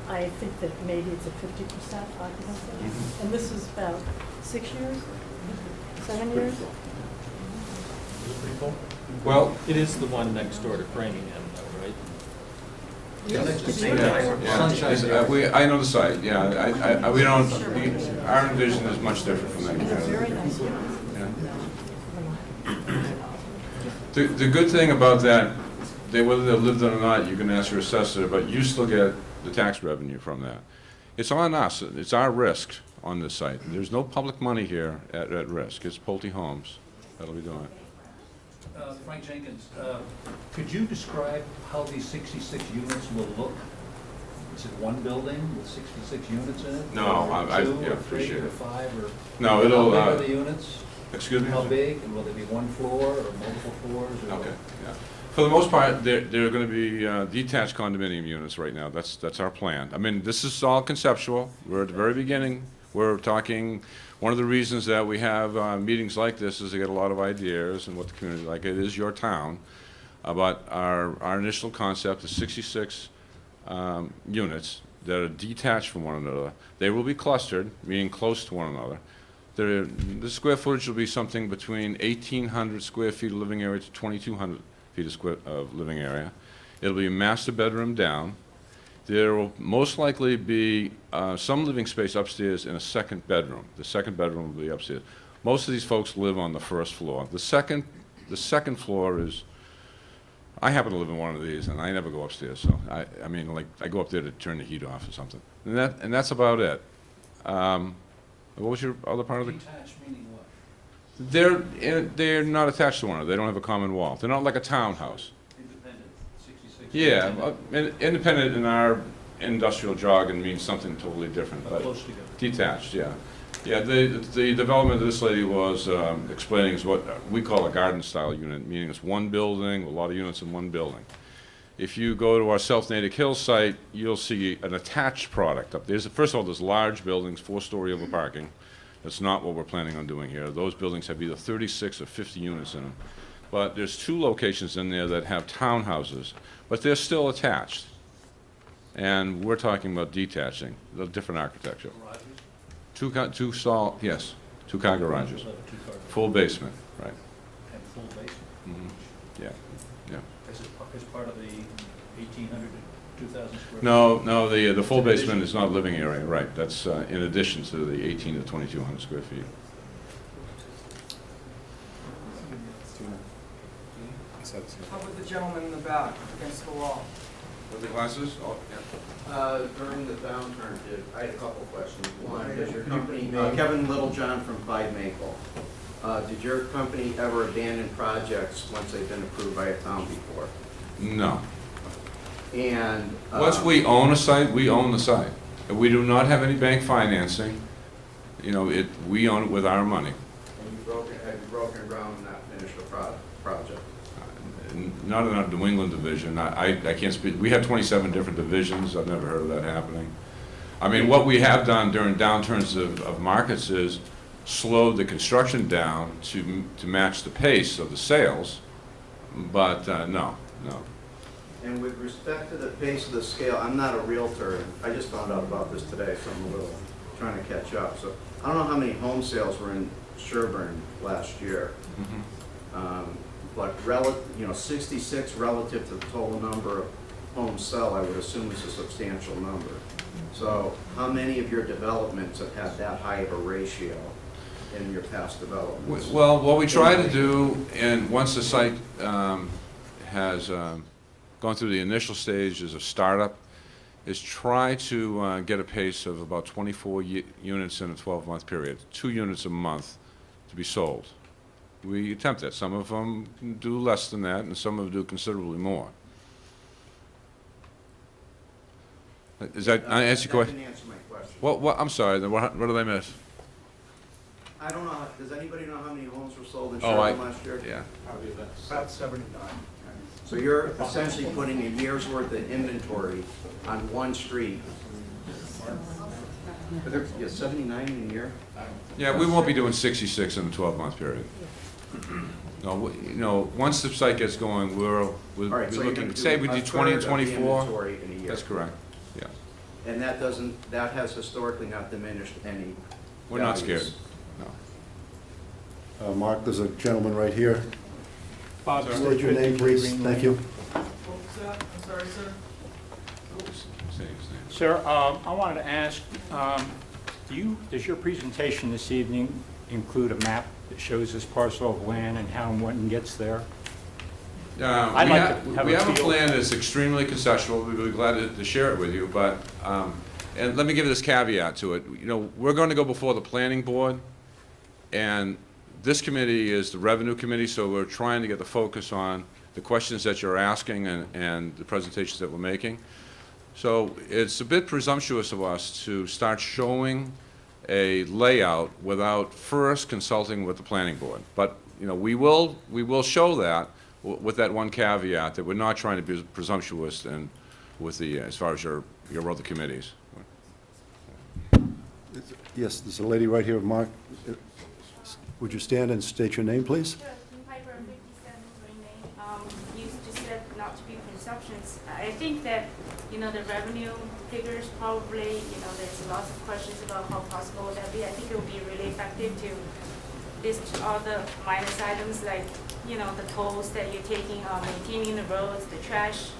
I think that maybe it's a 50% occupancy. And this is about 6 years, 7 years. Well, It is the one next door to Framingham, though, right? I know the site. Yeah, we don't. Our envision is much different from that. They're very nice units. The good thing about that, whether they lived in or not, you can ask your assessor, but you still get the tax revenue from that. It's on us. It's our risk on this site. There's no public money here at risk. It's Pulte Homes that'll be doing it. Frank Jenkins, could you describe how these 66 units will look? Is it one building with 66 units in it? No, or I two, or appreciate three, or it. 5, or No, it'll. How big are the units? Excuse me? How big? And will there be one floor or multiple floors? Or Okay. Yeah. For the most part, they're going to be detached condominium units right now. That's our plan. I mean, this is all conceptual. We're at the very beginning. We're talking. One of the reasons that we have meetings like this is to get a lot of ideas and what the community like. It is your town, but our initial concept is 66 units that are detached from one another. They will be clustered, meaning close to one another. The square footage will be something between 1,800 square feet of living area to 2,200 feet of living area. It'll be a master bedroom down. There will most likely be some living space upstairs in a second bedroom. The second bedroom will be upstairs. Most of these folks live on the first floor. The second floor is, I happen to live in one of these, and I never go upstairs. So I mean, like I go up there to turn the heat off or something, and that's about it. What was your other part of the? Detached meaning what? They're not attached to one another. They don't have a common wall. They're not like a townhouse. Independent, 66. Yeah, independent in our industrial jargon means something totally different. But close together. Detached, yeah. Yeah, the development that this lady was explaining is what we call a garden-style unit, meaning it's one building, a lot of units in one building. If you go to our South Natick Hill site, you'll see an attached product up there. First of all, there's large buildings, 4-story over parking. That's not what we're planning on doing here. Those buildings have either 36 or 50 units in them. But there's 2 locations in there that have townhouses, but they're still attached. And we're talking about detaching, the different architecture. Two stall, yes, 2-car garages. Full basement, right. And full basement? Mm-hmm. Yeah, yeah. As part of the 1,800 to 2,000 square? No, the full basement is not living area, right. That's in addition to the 1,800 to 2,200 square feet. How about the gentleman in the back against the wall? With the glasses? Oh, yeah. During the downturn, I had a couple questions. One, does your company, Kevin Littlejohn from 5 Maple, did your company ever abandon projects once they've been approved by a town before? No. And Once we own a site, we own the site. We do not have any bank financing. You know, we own it with our money. And have you broken ground and not finished the project? Not in our New England division. I can't speak. We have 27 different divisions. I've never heard of that happening. I mean, what we have done during downturns of markets is slowed the construction down to match the pace of the sales, but no. And with respect to the pace of the scale, I'm not a realtor. I just found out about this today, so I'm a little trying to catch up. So I don't know how many home sales were in Sherborn last year. Mm-hmm. But 66 relative to the total number of homes sell, I would assume is a substantial number. So how many of your developments have had that high of a ratio in your past developments? Well, what we try to do, and once the site has gone through the initial stages of startup, is try to get a pace of about 24 units in a 12-month period, 2 units a month to be sold. We attempt that. Some of them do less than that, and some of them do considerably more. Is that answer your question? That didn't answer my question. What? I'm sorry. Then what did I miss? I don't know. Does anybody know how many homes were sold in Oh, Sherborn last year? Yeah. About 79. So you're essentially putting a year's worth of inventory on one street. Yeah, 79 in a year? Yeah, we won't be doing 66 in a 12-month period. No, once the site gets going, we're right, so you're looking. gonna Say do we a do 20 and third of the 24. inventory in a year. That's correct. Yeah. And that has historically not diminished any. We're not values. scared. No. Mark, there's a gentleman right here. Bob, State your name, please. Thank you. What was that? I'm sorry, sir. Say his name. Sir, I wanted to ask, does your presentation this evening include a map that shows this parcel of land and how one gets there? I'd like to have we a have a feel. plan that's extremely conceptual. We'd be glad to share it with you, but, and let me give this caveat to it. You know, we're going to go before the planning board, and this committee is the revenue committee, so we're trying to get the focus on the questions that you're asking and the presentations that we're making. So it's a bit presumptuous of us to start showing a layout without first consulting with the planning board. But, you know, we will show that with that one caveat that we're not trying to be presumptuous and with the, as far as your other committees. Yes, there's a lady right here, Mark. Would you stand and state your name, please? Sure, Piper, 57 Green Lane. You just said not to be presumptions. I think that, the revenue figures probably, there's lots of questions about how possible would that be. I think it would be really effective to list all the minus items like, the tolls that you're taking, maintaining the roads, the trash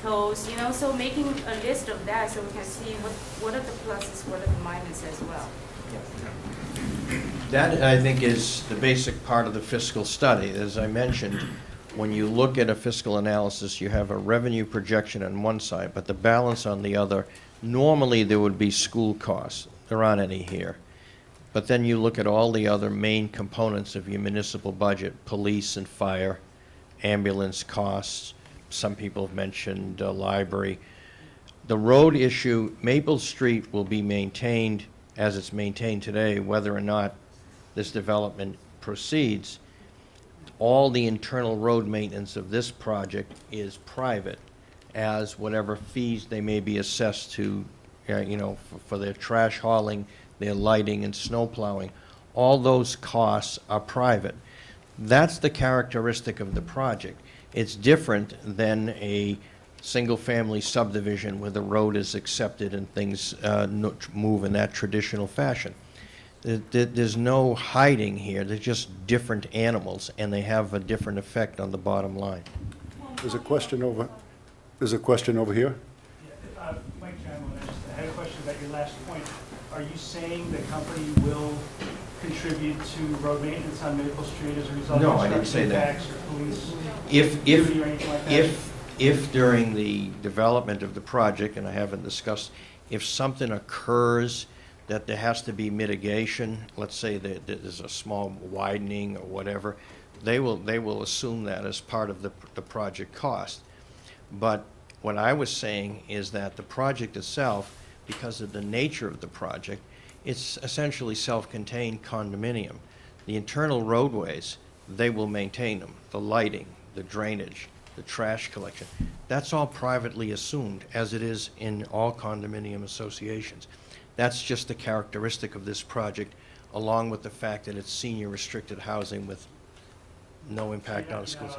tolls, so making a list of that so we can see what are the pluses, what are the minuses as well. That, I think, is the basic part of the fiscal study. As I mentioned, when you look at a fiscal analysis, you have a revenue projection on one side, but the balance on the other. Normally, there would be school costs. There aren't any here. But then you look at all the other main components of your municipal budget, police and fire, ambulance costs. Some people have mentioned library. The road issue, Maple Street will be maintained as it's maintained today, whether or not this development proceeds, all the internal road maintenance of this project is private, as whatever fees they may be assessed to, for their trash hauling, their lighting and snow plowing, all those costs are private. That's the characteristic of the project. It's different than a single-family subdivision where the road is accepted and things move in that traditional fashion. There's no hiding here. They're just different animals, and they have a different effect on the bottom line. There's a question over here. Mike Chandler, I had a question about your last point. Are you saying the company will contribute to road maintenance on Maple Street as a result No, of I didn't say that. tax or police If duty or anything like that? If during the development of the project, and I haven't discussed, if something occurs that there has to be mitigation, let's say that there's a small widening or whatever, they will assume that as part of the project cost. But what I was saying is that the project itself, because of the nature of the project, it's essentially self-contained condominium. The internal roadways, they will maintain them, the lighting, the drainage, the trash collection. That's all privately assumed, as it is in all condominium associations. That's just the characteristic of this project, along with the fact that it's senior restricted housing with no impact on schools.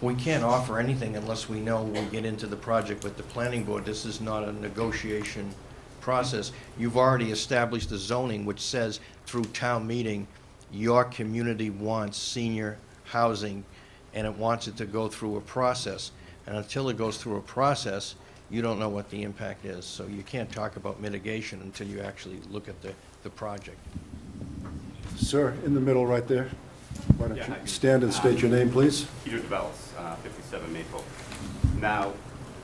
We can't offer anything unless we know we get into the project with the planning board. This is not a negotiation process. You've already established the zoning, which says through town meeting, your community wants senior housing, and it wants it to go through a process. And until it goes through a process, you don't know what the impact is. So you can't talk about mitigation until you actually look at the project. Sir, in the middle right there. Why don't Yeah, you hi. stand and state your name, please? Peter DeBellis, 57 Maple. Now,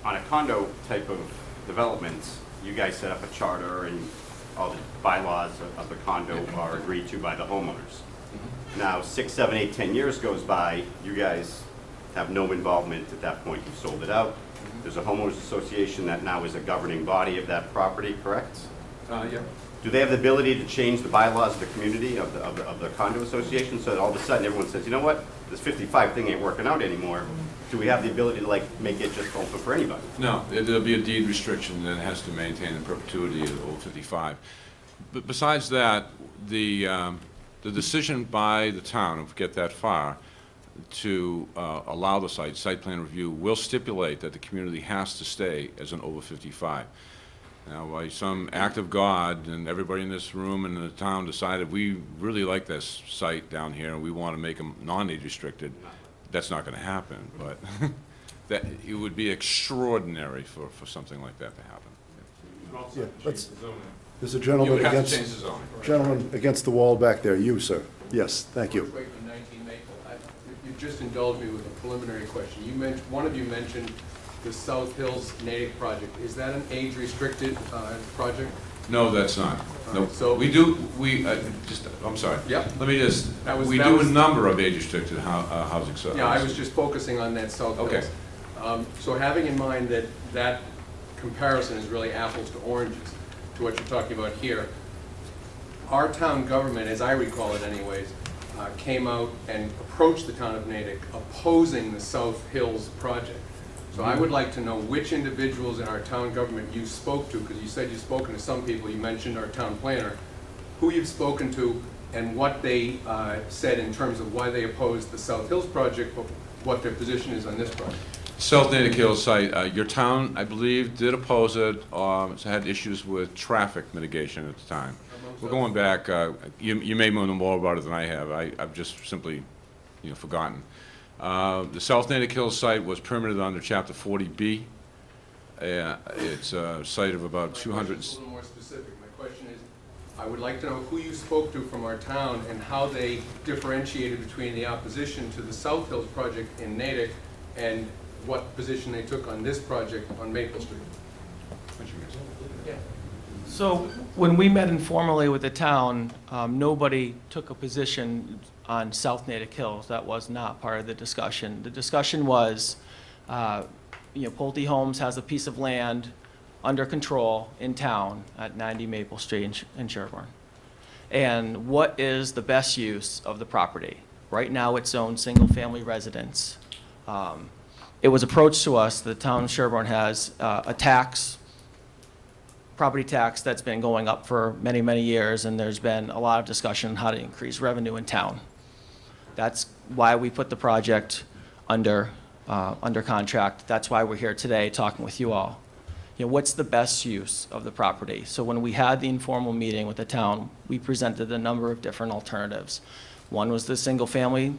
on a condo type of development, you guys set up a charter and all the bylaws of the condo are agreed to by the homeowners. Now, 6, 7, 8, 10 years goes by, you guys have no involvement at that point. You've sold it out. There's a homeowners association that now is a governing body of that property, correct? Yeah. Do they have the ability to change the bylaws of the community, of the condo association, so that all of a sudden everyone says, you know what, this 55 thing ain't working out anymore? Do we have the ability to make it just open for anybody? No, there'll be a deed restriction that has to maintain the perpetuity of Old 55. But besides that, the decision by the town, if we get that far, to allow the site plan review will stipulate that the community has to stay as an over 55. Now, by some act of God, and everybody in this room and in the town decided we really like this site down here and we want to make them non-age restricted, that's not going to happen. But that it would be extraordinary for something like that to happen. Yeah, there's a gentleman You would have to against, change the zoning. gentleman against the wall back there. You, sir. Yes, thank you. Wait, 19 Maple. You just indulged me with a preliminary question. One of you mentioned the South Hills Natick project. Is that an age-restricted project? No, that's not. No, So- I'm sorry. Yep. Let me just, we that do a was- number of age-restricted housing. Yeah, I was just focusing on that South Hills. Okay. So having in mind that that comparison is really apples to oranges to what you're talking about here, our town government, as I recall it anyways, came out and approached the town of Natick opposing the South Hills project. So I would like to know which individuals in our town government you spoke to, because you said you've spoken to some people, you mentioned our town planner, who you've spoken to and what they said in terms of why they opposed the South Hills project, but what their position is on this project. South Natick Hills site, your town, I believe, did oppose it, had issues with traffic mitigation at the time. We're going back, you may know more about it than I have. I've just simply, forgotten. The South Natick Hills site was permitted under Chapter 40B. It's a site of about 200. A little more specific. My question is, I would like to know who you spoke to from our town and how they differentiated between the opposition to the South Hills project in Natick and what position they took on this project on Maple Street. So when we met informally with the town, nobody took a position on South Natick Hills. That was not part of the discussion. The discussion was, Pulte Homes has a piece of land under control in town at 90 Maple Street in Sherborn. And what is the best use of the property? Right now, it's zoned single-family residence. It was approached to us, the town of Sherborn has a tax, property tax that's been going up for many, many years, and there's been a lot of discussion on how to increase revenue in town. That's why we put the project under contract. That's why we're here today talking with you all. You know, what's the best use of the property? So when we had the informal meeting with the town, we presented a number of different alternatives. One was the single-family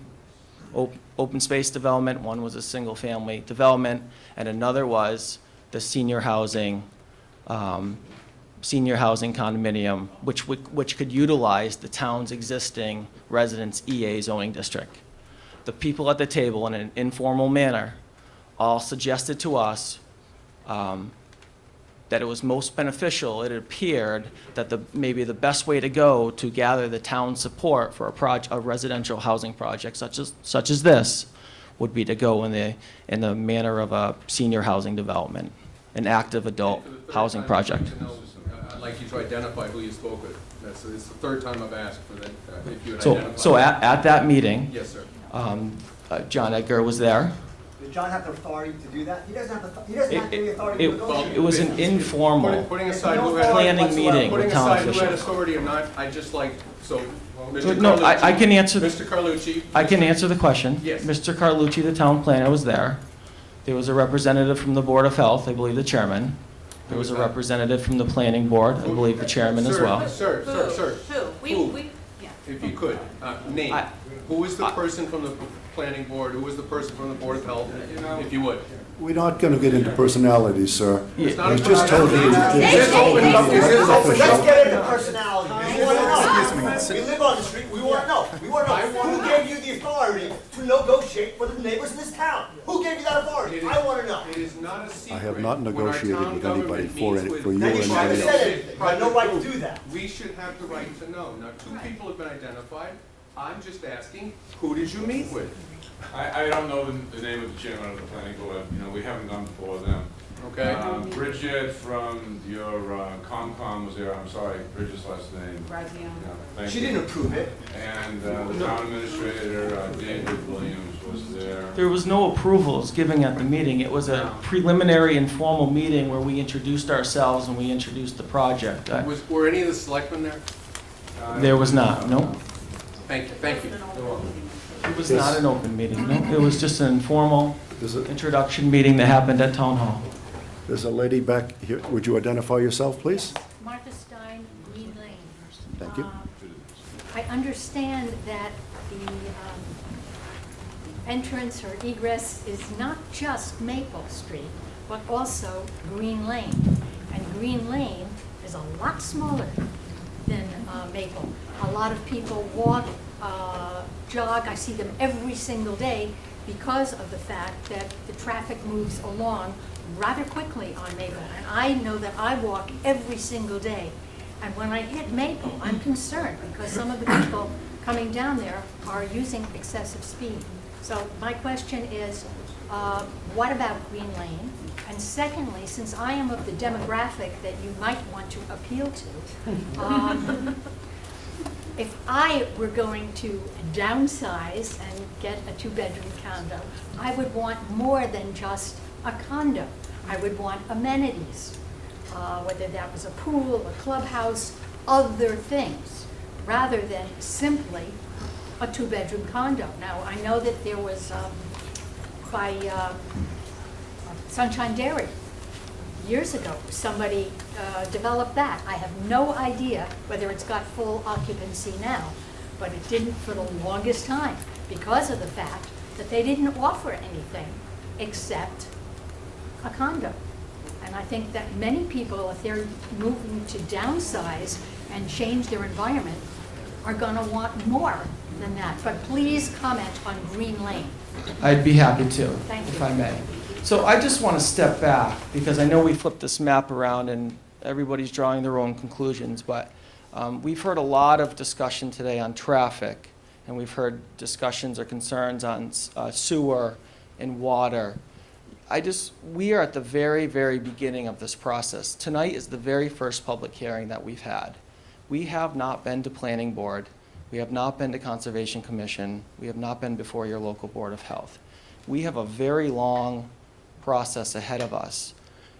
open space development, one was a single-family development, and another was the senior housing condominium, which could utilize the town's existing residence EA zoning district. The people at the table, in an informal manner, all suggested to us that it was most beneficial. It appeared that maybe the best way to go to gather the town's support for a residential housing project such as this would be to go in the manner of a senior housing development, an active adult housing project. I'd like you to identify who you spoke with. It's the third time I've asked for that, if you would So identify. at that meeting, Yes, sir. John Edgar was there. Did John have the authority to do that? He doesn't have the authority to negotiate. It was an informal Putting aside who had planning meeting putting with town aside who had officials. authority or not, I just like, so, Mr. No, Carlucci. I can answer. Mr. Carlucci. I can answer the question. Yes. Mr. Carlucci, the town planner, was there. There was a representative from the Board of Health, I believe the chairman. There was a representative from the planning board, I believe the chairman as well. Sir. Who? Yeah. If you could, name. Who was the person from the planning board? Who was the person from the Board of Health, if you would? We're not going to get into personalities, sir. It's not a He's just told you. Let's get into personality. We want to know. We live on the street. We want to know. We want to know who gave you the authority to negotiate for the neighbors in this town. Who gave you that authority? I want to know. It is not a secret. I have not negotiated with anybody for you or Now you anybody haven't said else. anything. You have no right to do that. We should have the right to know. Now, two people have been identified. I'm just asking, who did you meet with? I don't know the name of the chairman of the planning board. You know, we haven't gone before them. Okay. Bridget from your COMCOM was there. I'm sorry, Bridget's last name. Graziano. Thank She you. didn't approve it. And the town administrator, David Williams, was there. There was no approvals given at the meeting. It was a preliminary informal meeting where we introduced ourselves and we introduced the project. Were any of the selectmen there? There was not, no. Thank you. It was not an open meeting, no. It was just an informal introduction meeting that happened at Town Hall. There's a lady back here. Would you identify yourself, please? Martha Stein, Green Lane. Thank you. I understand that the entrance or egress is not just Maple Street, but also Green Lane. And Green Lane is a lot smaller than Maple. A lot of people walk, jog, I see them every single day because of the fact that the traffic moves along rather quickly on Maple. And I know that I walk every single day. And when I hit Maple, I'm concerned because some of the people coming down there are using excessive speed. So my question is, what about Green Lane? And secondly, since I am of the demographic that you might want to appeal to, if I were going to downsize and get a two-bedroom condo, I would want more than just a condo. I would want amenities, whether that was a pool, a clubhouse, other things, rather than simply a two-bedroom condo. Now, I know that there was, by Sunshine Dairy, years ago, somebody developed that. I have no idea whether it's got full occupancy now, but it didn't for the longest time because of the fact that they didn't offer anything except a condo. And I think that many people, if they're moving to downsize and change their environment, are going to want more than that. But please comment on Green Lane. I'd be happy to, Thank if you. I may. So I just want to step back, because I know we flipped this map around and everybody's drawing their own conclusions, but we've heard a lot of discussion today on traffic, and we've heard discussions or concerns on sewer and water. we are at the very, very beginning of this process. Tonight is the very first public hearing that we've had. We have not been to Planning Board. We have not been to Conservation Commission. We have not been before your local Board of Health. We have a very long process ahead of us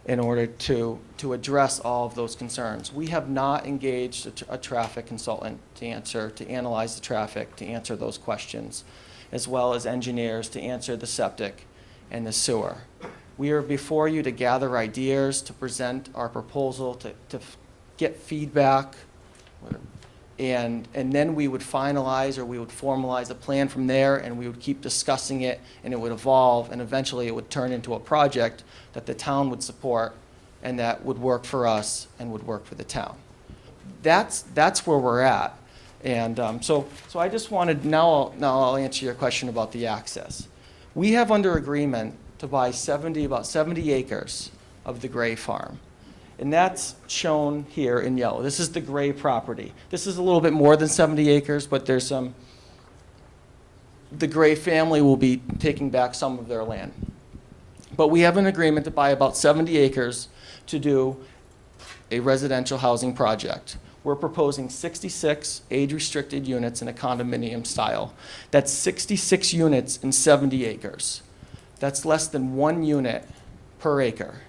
in order to address all of those concerns. We have not engaged a traffic consultant to analyze the traffic, to answer those questions, as well as engineers to answer the septic and the sewer. We are before you to gather ideas, to present our proposal, to get feedback, and then we would finalize, or we would formalize a plan from there, and we would keep discussing it, and it would evolve, and eventually it would turn into a project that the town would support and that would work for us and would work for the town. That's where we're at. And so I just wanted, now I'll answer your question about the access. We have under agreement to buy about 70 acres of the Gray Farm. And that's shown here in yellow. This is the Gray property. This is a little bit more than 70 acres, but there's some, the Gray family will be taking back some of their land. But we have an agreement to buy about 70 acres to do a residential housing project. We're proposing 66 age-restricted units in a condominium style. That's 66 units in 70 acres. That's less than 1 unit per acre.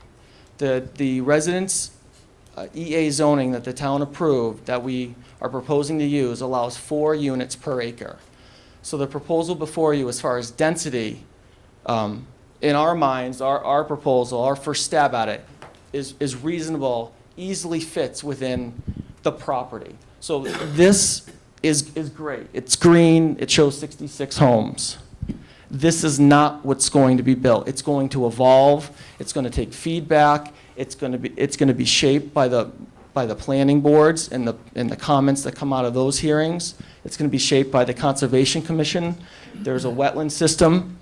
The residence EA zoning that the town approved that we are proposing to use allows 4 units per acre. So the proposal before you as far as density, in our minds, our proposal, our first stab at it, is reasonable, easily fits within the property. So this is great. It's green, it shows 66 homes. This is not what's going to be built. It's going to evolve, it's going to take feedback, it's going to be shaped by the planning boards and the comments that come out of those hearings. It's going to be shaped by the Conservation Commission. There's a wetland system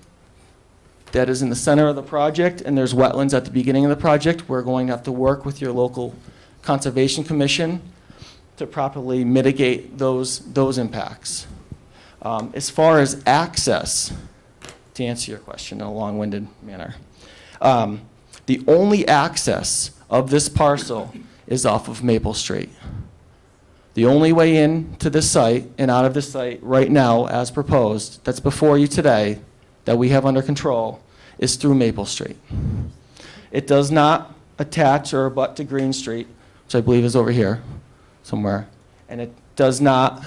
that is in the center of the project, and there's wetlands at the beginning of the project. We're going to have to work with your local Conservation Commission to properly mitigate those impacts. As far as access, to answer your question in a long-winded manner, the only access of this parcel is off of Maple Street. The only way in to this site and out of this site right now, as proposed, that's before you today, that we have under control, is through Maple Street. It does not attach or abut to Green Street, which I believe is over here somewhere, and it does not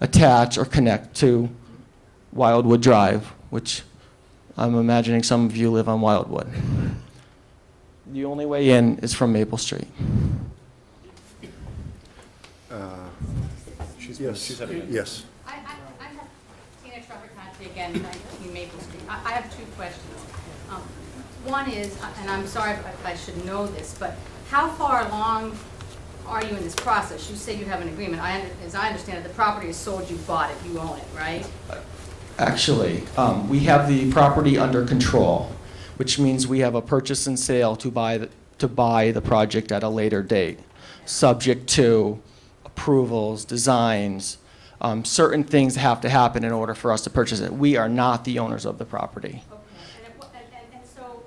attach or connect to Wildwood Drive, which I'm imagining some of you live on Wildwood. The only way in is from Maple Street. Yes. I have Tina Traficante again, 19 Maple Street. I have 2 questions. One is, and I'm sorry if I should know this, but how far along are you in this process? You say you have an agreement. As I understand it, the property is sold, you bought it, you own it, right? Actually, we have the property under control, which means we have a purchase and sale to buy the project at a later date, subject to approvals, designs, certain things have to happen in order for us to purchase it. We are not the owners of the property. Okay, and so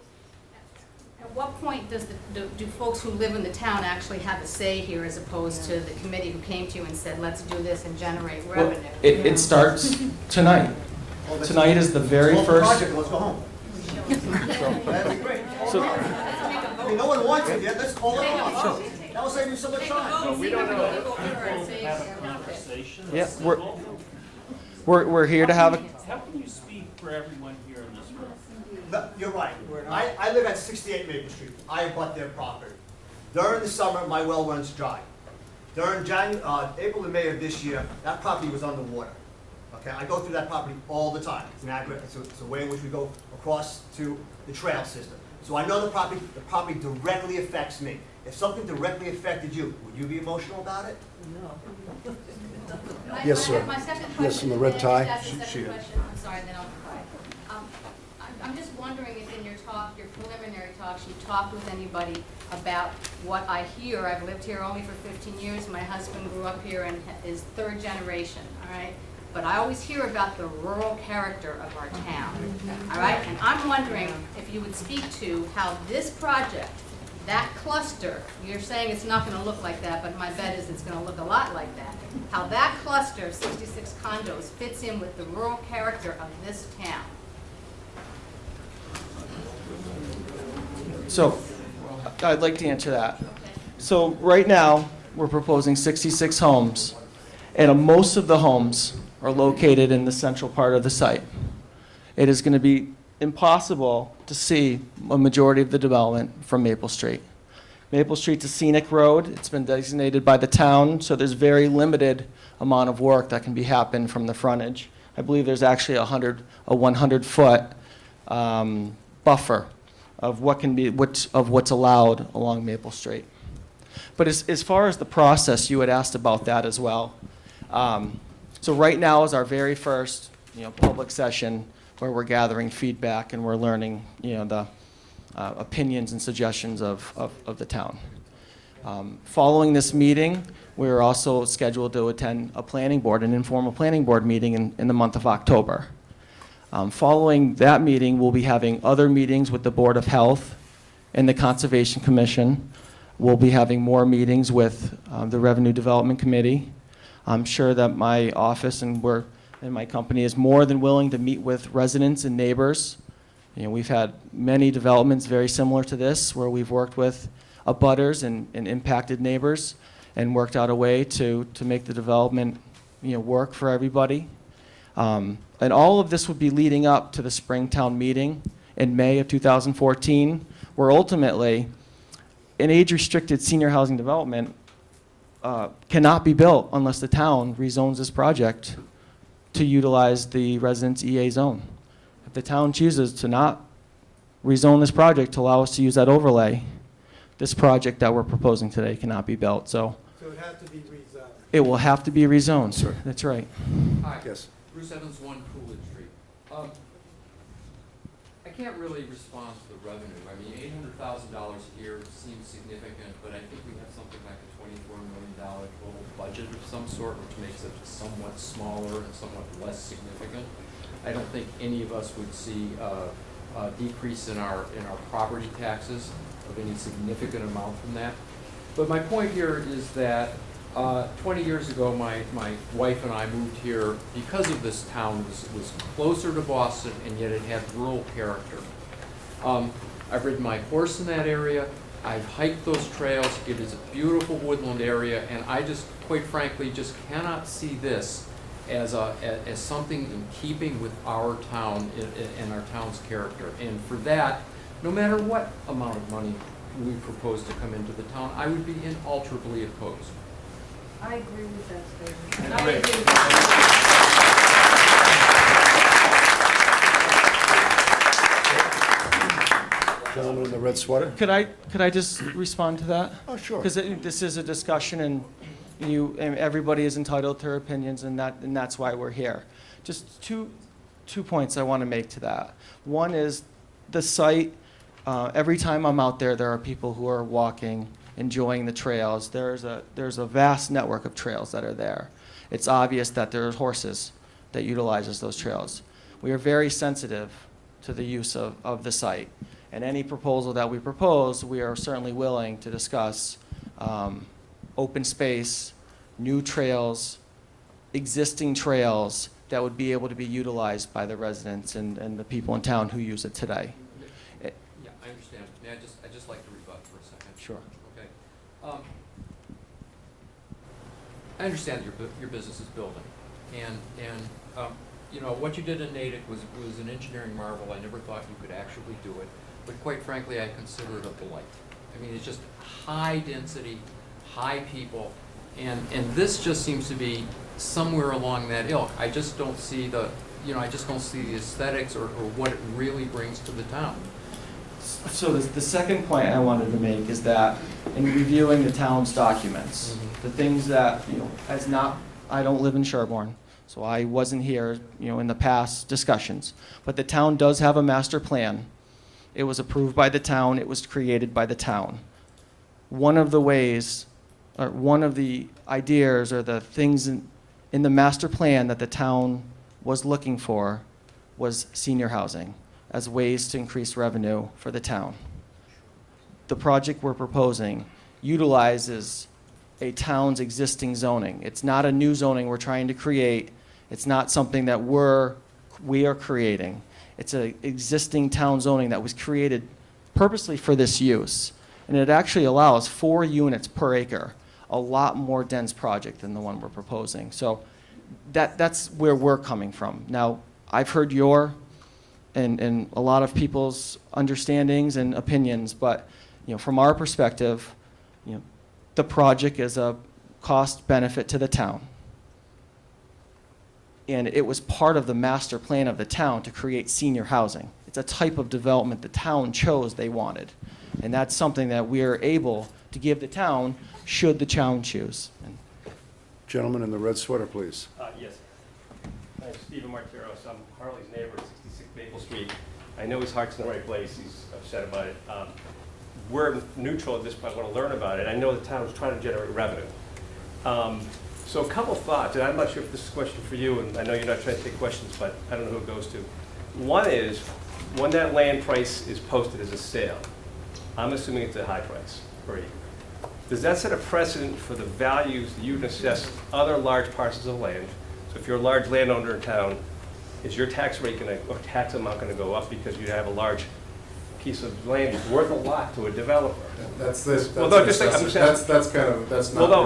at what point do folks who live in the town actually have a say here as opposed to the committee who came to you and said, let's do this and generate revenue? Well, it starts tonight. Tonight is the very first. Project, let's go home. That'd be great. No one wants it yet, let's call it off. That will save you so much time. No, we don't know. Yeah, we're here to have a. How can you speak for everyone here in this room? No, you're right. I live at 68 Maple Street. I abut their property. During the summer, my well runs dry. During April and May of this year, that property was underwater. Okay, I go through that property all the time. It's a way in which we go across to the trail system. So I know the property directly affects me. If something directly affected you, would you be emotional about it? No. Yes, sir. My second question. Yes, in the red tie. That's the second question. I'm sorry, then I'll be quiet. I'm just wondering if in your preliminary talks, you talked with anybody about what I hear. I've lived here only for 15 years. My husband grew up here and is 3rd generation, all right? but I always hear about the rural character of our town, all right? And I'm wondering if you would speak to how this project, that cluster, you're saying it's not gonna look like that, but my bet is it's gonna look a lot like that, how that cluster of 66 condos fits in with the rural character of this town. So, I'd like to answer that. So, right now, we're proposing 66 homes, and most of the homes are located in the central part of the site. It is going to be impossible to see a majority of the development from Maple Street. Maple Street's a scenic road. It's been designated by the town, so there's very limited amount of work that can be happened from the frontage. I believe there's actually a 100-foot buffer of what can be of what's allowed along Maple Street. But as far as the process, you had asked about that as well. So right now is our very first, public session where we're gathering feedback and we're learning, the opinions and suggestions of the town. Following this meeting, we're also scheduled to attend an informal planning board meeting in the month of October. Following that meeting, we'll be having other meetings with the Board of Health and the Conservation Commission. We'll be having more meetings with the Revenue Development Committee. I'm sure that my office and my company is more than willing to meet with residents and neighbors. We've had many developments very similar to this where we've worked with abutters and impacted neighbors and worked out a way to make the development work for everybody. And all of this would be leading up to the Springtown meeting in May of 2014, where ultimately an age-restricted senior housing development cannot be built unless the town rezones this project to utilize the residence EA zone. If the town chooses to not rezone this project to allow us to use that overlay, this project that we're proposing today cannot be built. So it would have to be rezoned. It will have to be rezoned. Sure. That's right. Hi. Yes. Bruce Evans, 1 Coolidge Street. I can't really respond to the revenue. I mean, $800,000 a year seems significant, but I think we have something like a $24 million total budget of some sort, which makes it somewhat smaller and somewhat less significant. I don't think any of us would see a decrease in our property taxes of any significant amount from that. But my point here is that 20 years ago, my wife and I moved here because of this town was closer to Boston, and yet it had rural character. I've ridden my horse in that area. I've hiked those trails. It is a beautiful woodland area, and I just, quite frankly, just cannot see this as something in keeping with our town and our town's character. And for that, no matter what amount of money we propose to come into the town, I would be inalterably opposed. I agree with that statement. I agree with Gentleman in the red sweater? Could I just respond to that? Oh, sure. Because this is a discussion, and everybody is entitled to their opinions, and that's why we're here. Just two points I want to make to that. One is the site. Every time I'm out there, there are people who are walking, enjoying the trails. There's a vast network of trails that are there. It's obvious that there are horses that utilizes those trails. We are very sensitive to the use of the site. And any proposal that we propose, we are certainly willing to discuss open space, new trails, existing trails that would be able to be utilized by the residents and the people in town who use it today. Yeah, I understand. May I just like to rebut for a second? Sure. Okay. I understand your business is building, and what you did in Natick was an engineering marvel. I never thought you could actually do it, but quite frankly, I consider it a delight. I mean, it's just high density, high people, and this just seems to be somewhere along that ilk. I just don't see the aesthetics or what it really brings to the town. So the second point I wanted to make is that in reviewing the town's documents, the things that, I don't live in Sherborn, so I wasn't here, in the past discussions, but the town does have a master plan. It was approved by the town, it was created by the town. One of the ways, or one of the ideas or the things in the master plan that the town was looking for was senior housing as ways to increase revenue for the town. The project we're proposing utilizes a town's existing zoning. It's not a new zoning we're trying to create. It's not something that we are creating. It's an existing town zoning that was created purposely for this use. And it actually allows 4 units per acre, a lot more dense project than the one we're proposing. So that's where we're coming from. Now, I've heard your and a lot of people's understandings and opinions, but from our perspective, the project is a cost benefit to the town. And it was part of the master plan of the town to create senior housing. It's a type of development the town chose they wanted. And that's something that we're able to give the town should the town choose. Gentleman in the red sweater, please. Yes. I'm Stephen Martiros. I'm Harley's neighbor at 66 Maple Street. I know his heart's in the right place. He's upset about it. We're neutral at this point. I want to learn about it. I know the town's trying to generate revenue. So a couple thoughts, and I'm not sure if this is a question for you, and I know you're not trying to take questions, but I don't know who it goes to. One is, when that land price is posted as a sale, I'm assuming it's a high price per acre. Does that set a precedent for the values that you would assess other large parcels of land? So if you're a large landowner in town, is your tax rate or tax amount going to go up because you have a large piece of land that's worth a lot to a developer? That's not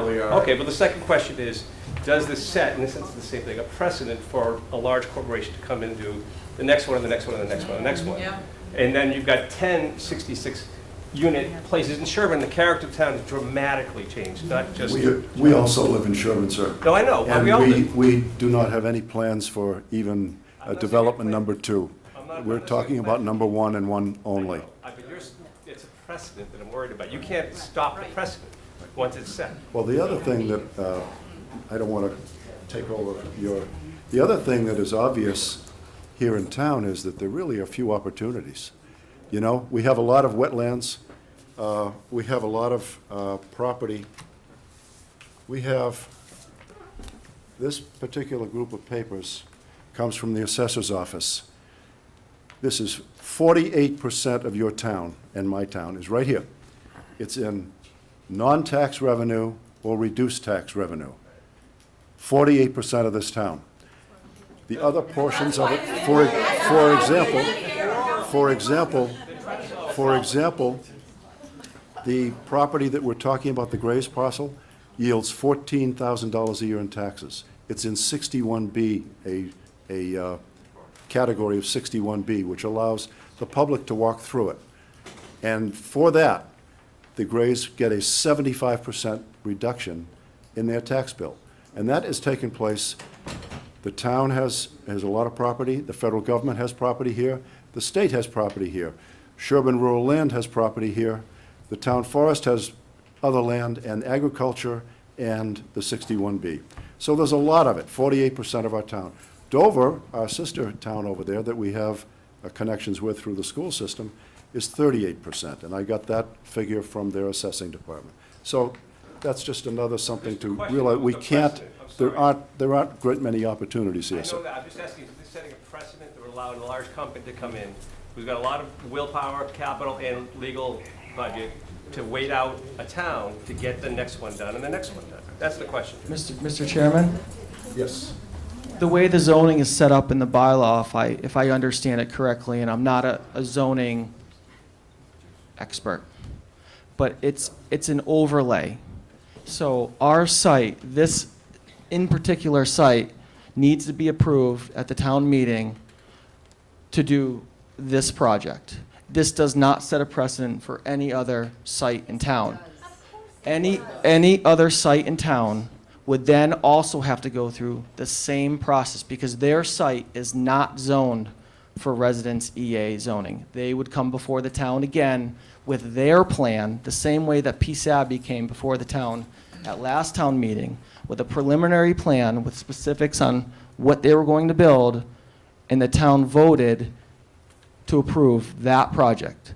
really our... Okay, but the second question is, does this set, in this sense, the same thing, a precedent for a large corporation to come in and do the next one, and the next one, and the next one, and the next one? Yeah. And then you've got 10 66-unit places in Sherborn. The character of town has dramatically changed, not just... We also live in Sherborn, sir. No, I know. And we all do. We do not have any plans for even a development number 2. We're talking about number 1 and 1 only. But it's a precedent that I'm worried about. You can't stop the precedent once it's set. Well, the other thing that, I don't want to take over the other thing that is obvious here in town is that there really are few opportunities. We have a lot of wetlands. We have a lot of property. We have, this particular group of papers comes from the assessor's office. This is 48% of your town and my town is right here. It's in non-tax revenue or reduced tax revenue. 48% of this town. The other portions of it, for example, the property that we're talking about, the Graves parcel, yields $14,000 a year in taxes. It's in 61B, a category of 61B, which allows the public to walk through it. And for that, the Grays get a 75% reduction in their tax bill. And that has taken place. The town has a lot of property. The federal government has property here. The state has property here. Sherborn Rural Land has property here. The town forest has other land and agriculture and the 61B. So there's a lot of it, 48% of our town. Dover, our sister town over there that we have connections with through the school system, is 38%. And I got that figure from their assessing department. So that's just another something to realize. We can't, there aren't great many opportunities here. I know that. I'm just asking, is this setting a precedent that we're allowing a large company to come in who's got a lot of willpower, capital, and legal budget to wait out a town to get the next one done and the next one done? That's the question. Mr. Chairman? Yes. The way the zoning is set up in the bylaw, if I understand it correctly, and I'm not a zoning expert, but it's an overlay. So our site, this in particular site, needs to be approved at the town meeting to do this project. This does not set a precedent for any other site in town. Any other site in town would then also have to go through the same process because their site is not zoned for residence EA zoning. They would come before the town again with their plan, the same way that PSABI came before the town at last town meeting with a preliminary plan with specifics on what they were going to build, and the town voted to approve that project.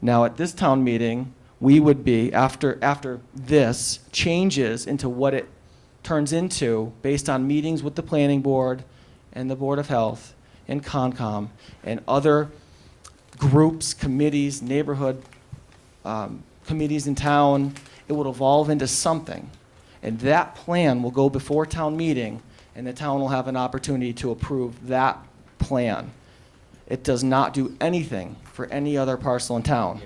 Now at this town meeting, we would be, after this changes into what it turns into, based on meetings with the planning board and the Board of Health and Concom and other groups, committees, neighborhood committees in town, it will evolve into something. And that plan will go before town meeting, and the town will have an opportunity to approve that plan. It does not do anything for any other parcel in town.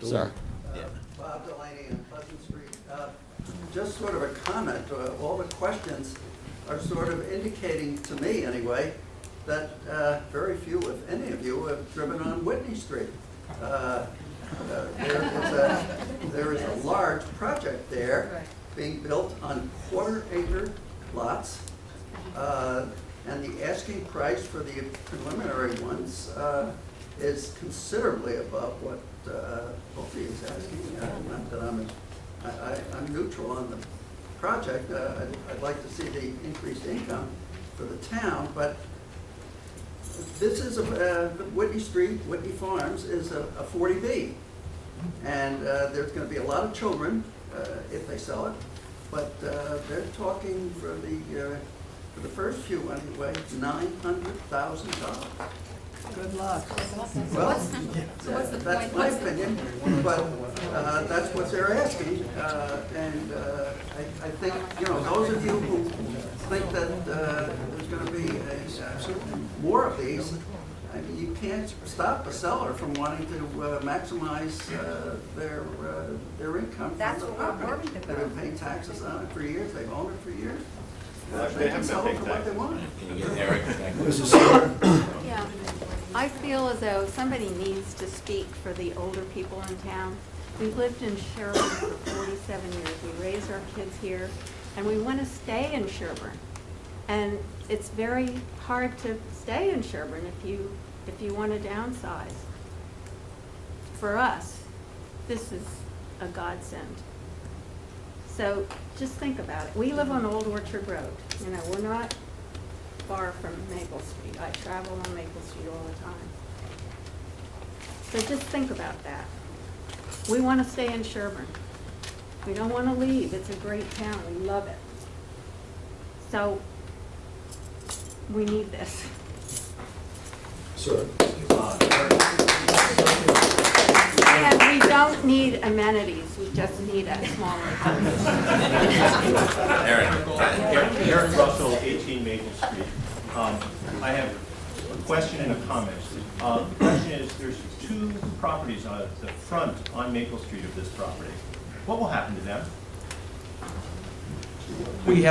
Sir. Bob Delaney on Pleasant Street. Just sort of a comment, all the questions are sort of indicating to me anyway, that very few, if any of you, have driven on Whitney Street. There is a large project there being built on quarter-acre lots, and the asking price for the preliminary ones is considerably above what Pulte is asking. Not that I'm neutral on the project. I'd like to see the increased income for the town, but this is Whitney Street, Whitney Farms is a 40B, and there's going to be a lot of children if they sell it, but they're talking for the first few anyway, $900,000. Good luck. Well, that's my opinion, but that's what they're asking, and I think, those of you who think that there's going to be more of these, I mean, you can't stop a seller from wanting to maximize their income from the property. They've been paying taxes on it for years, they've owned it for years. They can sell it for what they want. Yeah, I feel as though somebody needs to speak for the older people in town. We've lived in Sherborn for 47 years. We raised our kids here, and we want to stay in Sherborn. And it's very hard to stay in Sherborn if you want to downsize. For us, this is a godsend. So just think about it. We live on Old Orchard Road. We're not far from Maple Street. I travel on Maple Street all the time. So just think about that. We want to stay in Sherborn. We don't want to leave. It's a great town. We love it. So we need this. Sir. And we don't need amenities. We just need a smaller house. Eric Russell, 18 Maple Street. I have a question and a comment. The question is, there's two properties on the front on Maple Street of this property. What will happen to them? We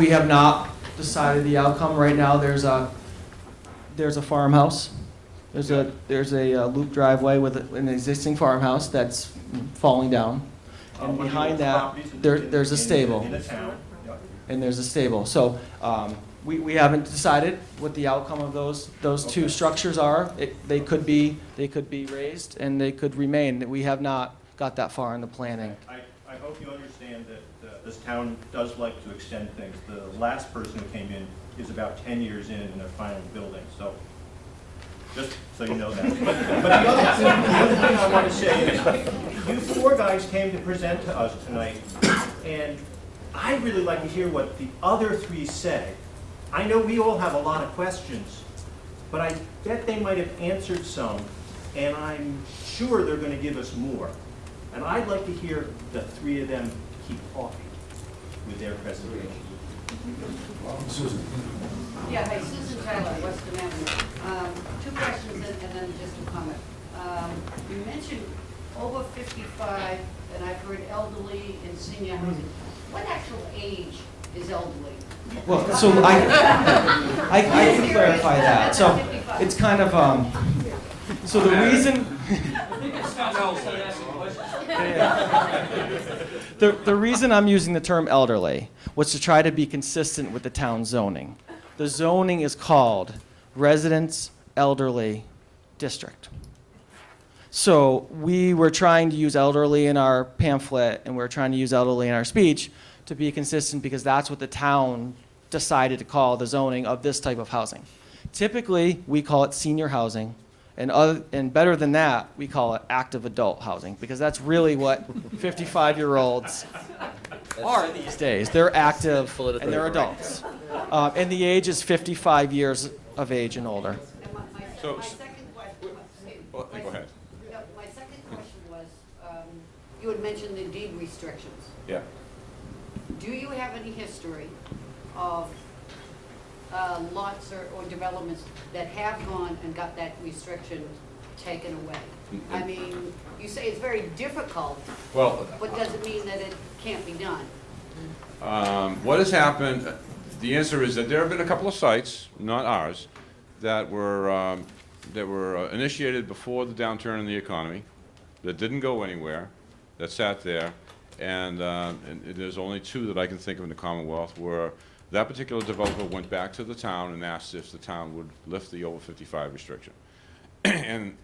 have not decided the outcome right now. There's a farmhouse. There's a loop driveway with an existing farmhouse that's falling down, and behind that there's a stable. In the town. And there's a stable. So we haven't decided what the outcome of those two structures are. They could be raised and they could remain. We have not got that far in the planning. I hope you understand that this town does like to extend things. The last person who came in is about 10 years in their final building. So just so you know that. But the other thing I want to say is, you four guys came to present to us tonight, and I'd really like to hear what the other three say. I know we all have a lot of questions, but I bet they might have answered some, and I'm sure they're going to give us more. And I'd like to hear the three of them keep talking with their presentation. Susan. Yeah, hi, Susan Tyler, Western Avenue. Two questions and then just a comment. You mentioned over 55, and I've heard elderly and senior housing. What actual age is elderly? Well, so I can clarify that. So it's kind of so the reason. The reason I'm using the term elderly was to try to be consistent with the town zoning. The zoning is called Residence Elderly District. So we were trying to use elderly in our pamphlet, and we're trying to use elderly in our speech to be consistent because that's what the town decided to call the zoning of this type of housing. Typically, we call it senior housing, and better than that, we call it active adult housing, because that's really what 55-year-olds are these days. They're active and they're adults. And the age is 55 years of age and older. So, My second question, go ahead. my second question was, you had mentioned the deed restrictions. Yeah. Do you have any history of lots or developments that have gone and got that restriction taken away? I mean, you say it's very difficult, Well, but does it mean that it can't be done? what has happened, the answer is that there have been a couple of sites, not ours, that were initiated before the downturn in the economy, that didn't go anywhere, that sat there, and there's only two that I can think of in the Commonwealth where that particular developer went back to the town and asked if the town would lift the over 55 restriction. and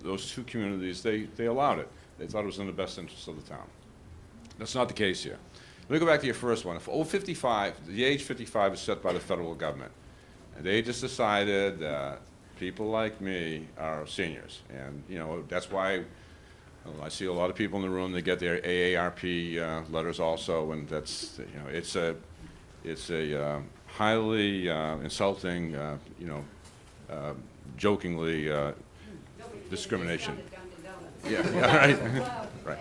those two communities, they allowed it. They thought it was in the best interest of the town. That's not the case here. Let me go back to your first one. If over 55, the age 55 is set by the federal government. And they just decided that people like me are seniors. And, you know, that's why I see a lot of people in the room that get their AARP letters also, and that's, you know, it's a highly insulting, you know, jokingly discrimination. Yeah, right. Right.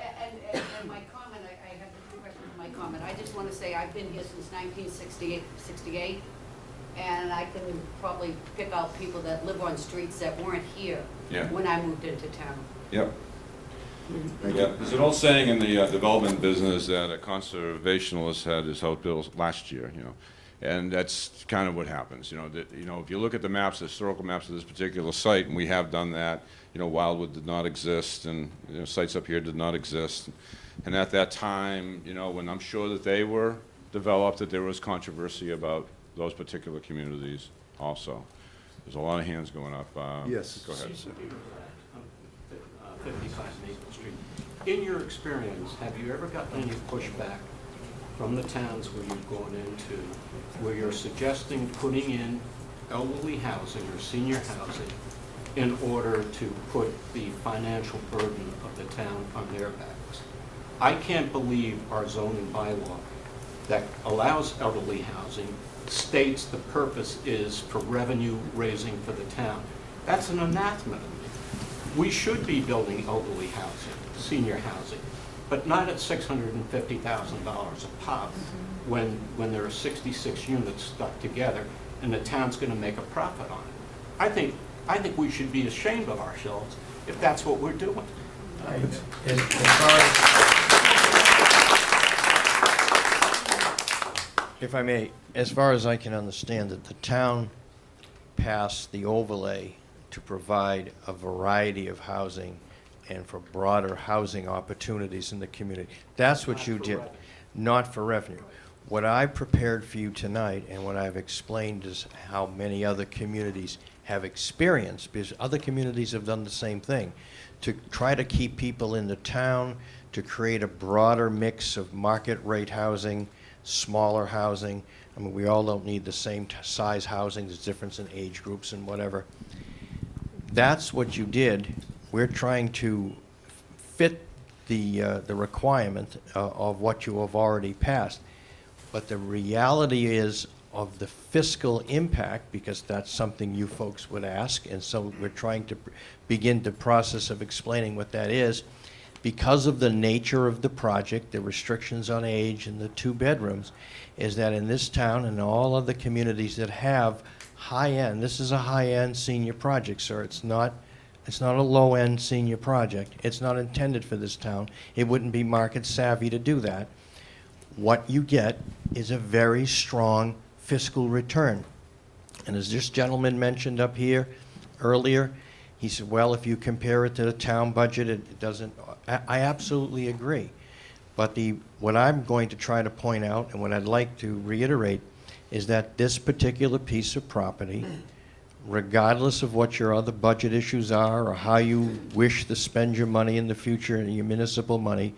And my comment, I have two questions for my comment. I just want to say I've been here since 1968, and I can probably pick out people that live on streets that weren't here Yeah. when I moved into town. Yep. Yeah, there's an old saying in the development business that a conservationalist had his house built last year, you know, and that's kind of what happens. You know, if you look at the maps, the historical maps of this particular site, and we have done that. You know, Wildwood did not exist, and you know, sites up here did not exist, and at that time, you know, when I'm sure that they were developed, that there was controversy about those particular communities also. There's a lot of hands going up. Yes. Go ahead. 55 Maple Street. In your experience, have you ever gotten any pushback from the towns where you've gone into, where you're suggesting putting in elderly housing or senior housing in order to put the financial burden of the town on their backs? I can't believe our zoning bylaw that allows elderly housing states the purpose is for revenue raising for the town. That's an anathema to me. We should be building elderly housing, senior housing, but not at $650,000 a pop when there are 66 units stuck together and the town's going to make a profit on it. I think we should be ashamed of ourselves if that's what we're doing. If I may, as far as I can understand it, the town passed the overlay to provide a variety of housing and for broader housing opportunities in the community. That's what you did, not for revenue. What I prepared for you tonight and what I've explained is how many other communities have experienced, because other communities have done the same thing, to try to keep people in the town, to create a broader mix of market rate housing, smaller housing. I mean, we all don't need the same size housing. There's difference in age groups and whatever. That's what you did. We're trying to fit the requirement of what you have already passed. But the reality is of the fiscal impact, because that's something you folks would ask, and so we're trying to begin the process of explaining what that is. Because of the nature of the project, the restrictions on age and the 2 bedrooms, is that in this town and all other communities that have high-end, this is a high-end senior project, sir. It's not a low-end senior project. It's not intended for this town. It wouldn't be market savvy to do that. What you get is a very strong fiscal return. And as this gentleman mentioned up here earlier, he said, well, if you compare it to the town budget, it doesn't. I absolutely agree. But what I'm going to try to point out and what I'd like to reiterate is that this particular piece of property, regardless of what your other budget issues are or how you wish to spend your money in the future and your municipal money,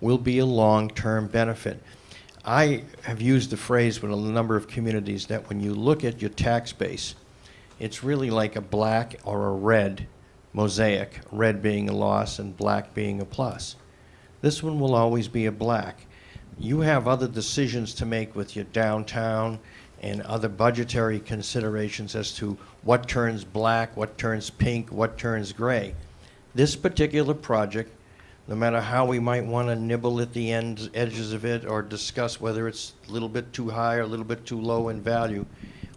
will be a long-term benefit. I have used the phrase with a number of communities that when you look at your tax base, it's really like a black or a red mosaic, red being a loss and black being a plus. This one will always be a black. you have other decisions to make with your downtown and other budgetary considerations as to what turns black, what turns pink, what turns gray. This particular project, no matter how we might want to nibble at the edges of it or discuss whether it's a little bit too high or a little bit too low in value,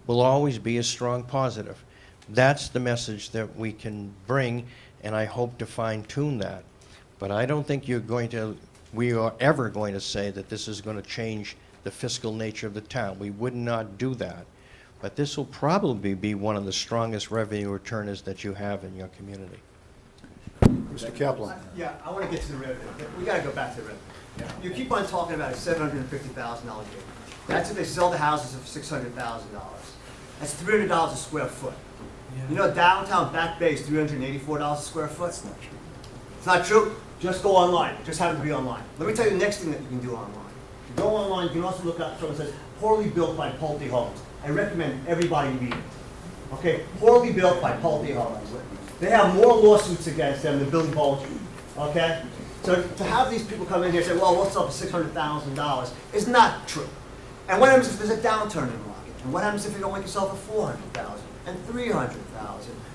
will always be a strong positive. That's the message that we can bring, and I hope to fine-tune that. But I don't think we are ever going to say that this is going to change the fiscal nature of the town. We would not do that. But this will probably be one of the strongest revenue returners that you have in your community. Mr. Kaplan. Yeah, I want to get to the revenue. We got to go back to the revenue. You keep on talking about a $750,000 gain. That's if they sell the houses for $600,000. That's $300 a square foot. You know, downtown Back Bay is $384 a square foot. It's not true. It's not true? Just go online. It just happens to be online. Let me tell you the next thing that you can do online. You go online, you can also look up something that says, poorly built by Pulte Homes. I recommend everybody read it. Okay, poorly built by Pulte Homes. They have more lawsuits against them than Billy Bolger. Okay? So to have these people come in here and say, well, what's up with $600,000 is not true. And what happens if there's a downturn in the market? And what happens if you don't make yourself a $400,000 and $300,000?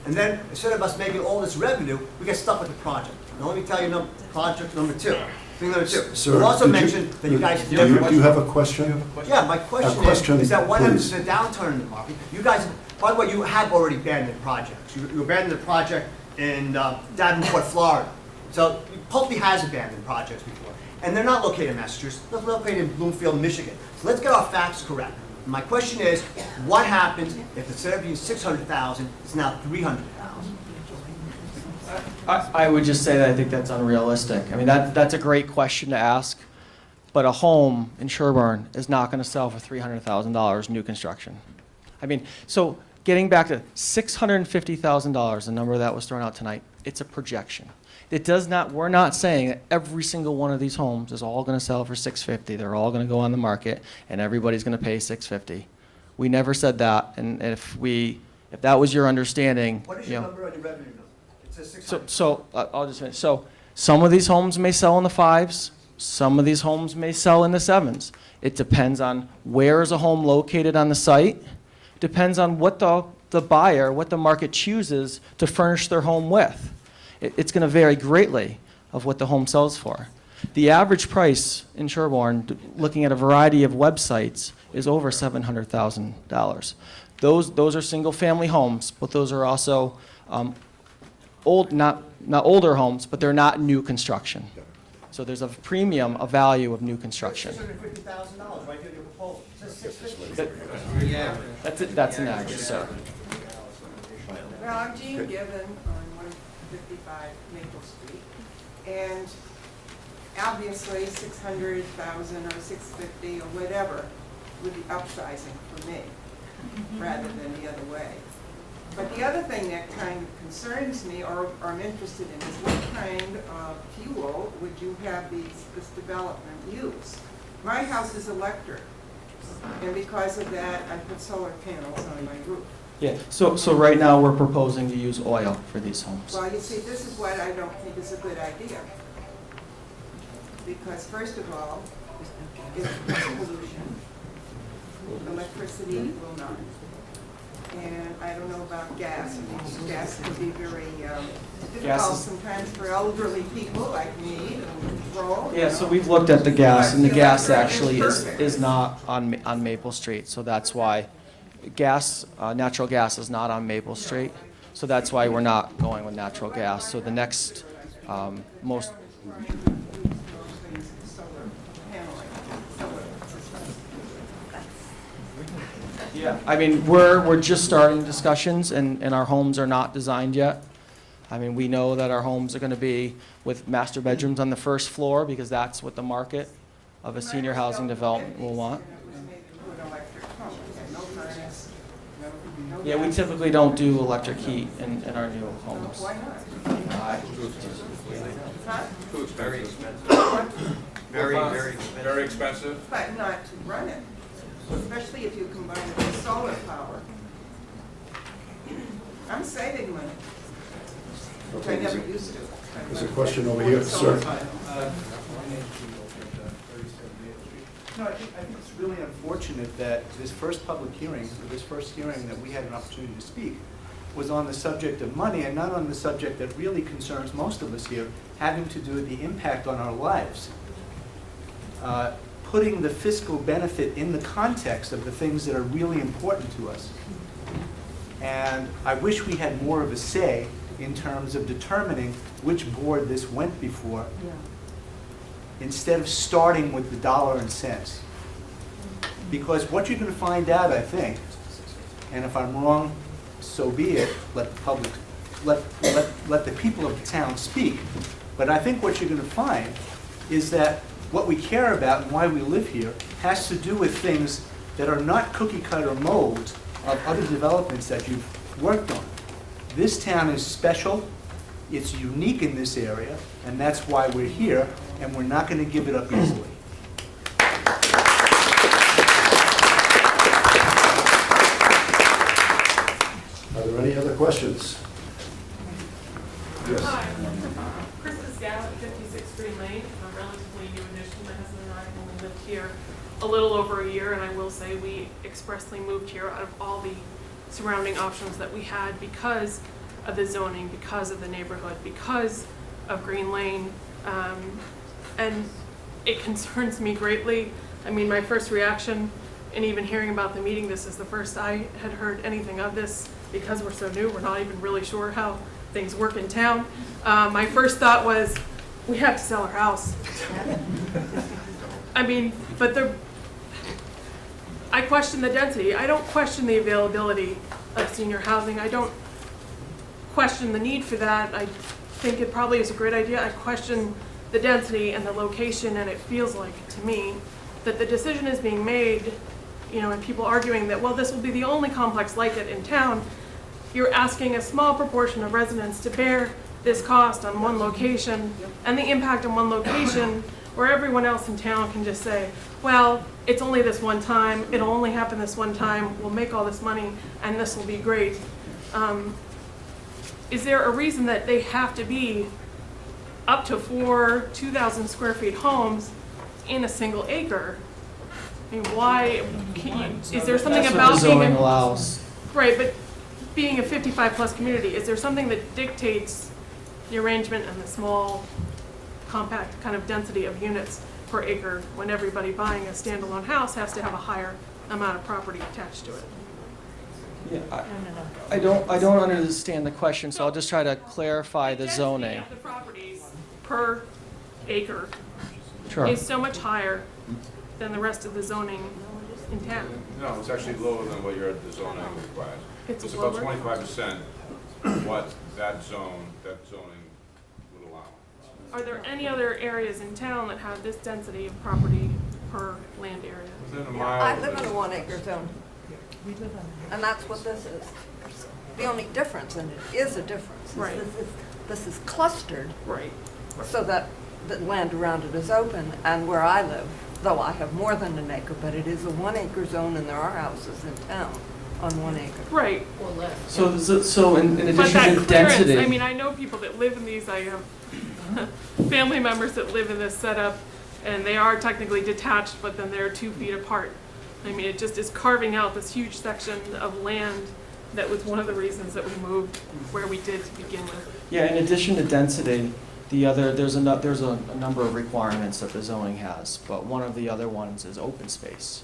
And then instead of us making all this revenue, we get stuck with the project. Now let me tell you project number two. Thing number two. Sir, you also did mentioned that you guys do you have a question? Yeah, my question is that what happens to the downturn in the market? You guys, by the way, you have already abandoned projects. You abandoned the project in Davenport, Florida. So Pulte has abandoned projects before. And they're not located in Massachusetts. They're located in Bloomfield, Michigan. So let's get our facts correct. My question is, what happens if instead of being $600,000, it's now $300,000? I would just say that I think that's unrealistic. I mean, that's a great question to ask, but a home in Sherborn is not going to sell for $300,000 new construction. I mean, so getting back to $650,000, the number that was thrown out tonight, it's a projection. It does not, we're not saying that every single one of these homes is all going to sell for $650. They're all going to go on the market and everybody's going to pay $650. We never said that, and if that was your understanding, What is your number on your revenue number? It says 600. So I'll just finish. So some of these homes may sell in the 5s. Some of these homes may sell in the 7s. It depends on where is a home located on the site. Depends on what the buyer, what the market chooses to furnish their home with. It's going to vary greatly of what the home sells for. The average price in Sherborn, looking at a variety of websites, is over $700,000. Those are single-family homes, but those are also not older homes, but they're not new construction. So there's a premium, a value of new construction. $650,000 right there in your proposal. It says $650,000. That's an average, sir. Well, I'm Jean Given on 155 Maple Street, and obviously 600,000 or 650 or whatever would be upsizing for me, rather than the other way. But the other thing that kind of concerns me, or I'm interested in, is what kind of fuel would you have this development use? My house is electric, and because of that, I put solar panels on my roof. Yeah, so right now we're proposing to use oil for these homes. Well, you see, this is what I don't think is a good idea. Because first of all, it's pollution. Electricity will not. And I don't know about gas. I mean, gas can be very difficult sometimes for elderly people like me to control. Yeah, so we've looked at the gas, and the gas actually is not on Maple Street, so that's why natural gas is not on Maple Street, so that's why we're not going with natural gas. So the next most Yeah, I mean, we're just starting discussions, and our homes are not designed yet. I mean, we know that our homes are going to be with master bedrooms on the first floor because that's what the market of a senior housing development will want. Yeah, we typically don't do electric heat in our new homes. Why not? Too expensive. Very expensive. But not to run it, especially if you combine it with solar power. I'm saving money, which I never used to. There's a question over here, sir. No, I think it's really unfortunate that this first public hearing, or this first hearing that we had an opportunity to speak, was on the subject of money and not on the subject that really concerns most of us here, having to do with the impact on our lives. Putting the fiscal benefit in the context of the things that are really important to us. And I wish we had more of a say in terms of determining which board this went before, instead of starting with the dollar and cents. Because what you're going to find out, I think, and if I'm wrong, so be it, let the public, let the people of the town speak. But I think what you're going to find is that what we care about and why we live here has to do with things that are not cookie cutter molds of other developments that you've worked on. This town is special, it's unique in this area, and that's why we're here, and we're not going to give it up easily. Are there any other questions? Yes. Hi, Chris Gallup, 56 Green Lane. I'm a relatively new addition. My husband and I have only lived here a little over a year, and I will say we expressly moved here out of all the surrounding options that we had because of the zoning, because of the neighborhood, because of Green Lane, and it concerns me greatly. I mean, my first reaction, and even hearing about the meeting, this is the first I had heard anything of this because we're so new, we're not even really sure how things work in town. My first thought was, we have to sell our house. I mean, but I question the density. I don't question the availability of senior housing. I don't question the need for that. I think it probably is a great idea. I question the density and the location, and it feels like, to me, that the decision is being made, you know, and people arguing that, well, this will be the only complex like it in town. You're asking a small proportion of residents to bear this cost on one location, and the impact on one location, where everyone else in town can just say, well, it's only this one time, it'll only happen this one time, we'll make all this money, and this will be great. Is there a reason that they have to be up to 4 2,000 square feet homes in a single acre? I mean, why, is there something That's about what the being zoning a, allows. right, but being a 55-plus community, is there something that dictates the arrangement and the small, compact kind of density of units per acre when everybody buying a standalone house has to have a higher amount of property attached to it? Yeah, I don't understand the question, so I'll just try to clarify the zoning. The properties per acre Sure. is so much higher than the rest of the zoning in town. No, it's actually lower than what your zoning requires. It's about lower? 25% what that zoning would allow. Are there any other areas in town that have this density of property per land area? Within a I mile. live in a 1 acre zone, and that's what this is. The only difference, and it is a difference, is Right. this is clustered. Right. So that the land around it is open, and where I live, though I have more than an acre, but it is a 1 acre zone, and there are houses in town on 1 acre. Right. Or less. So in But addition that to clearance, density. I mean, I know people that live in these, I have family members that live in this setup, and they are technically detached, but then they're 2 feet apart. I mean, it just is carving out this huge section of land that was one of the reasons that we moved where we did to begin with. Yeah, in addition to density, there's a number of requirements that the zoning has, but one of the other ones is open space.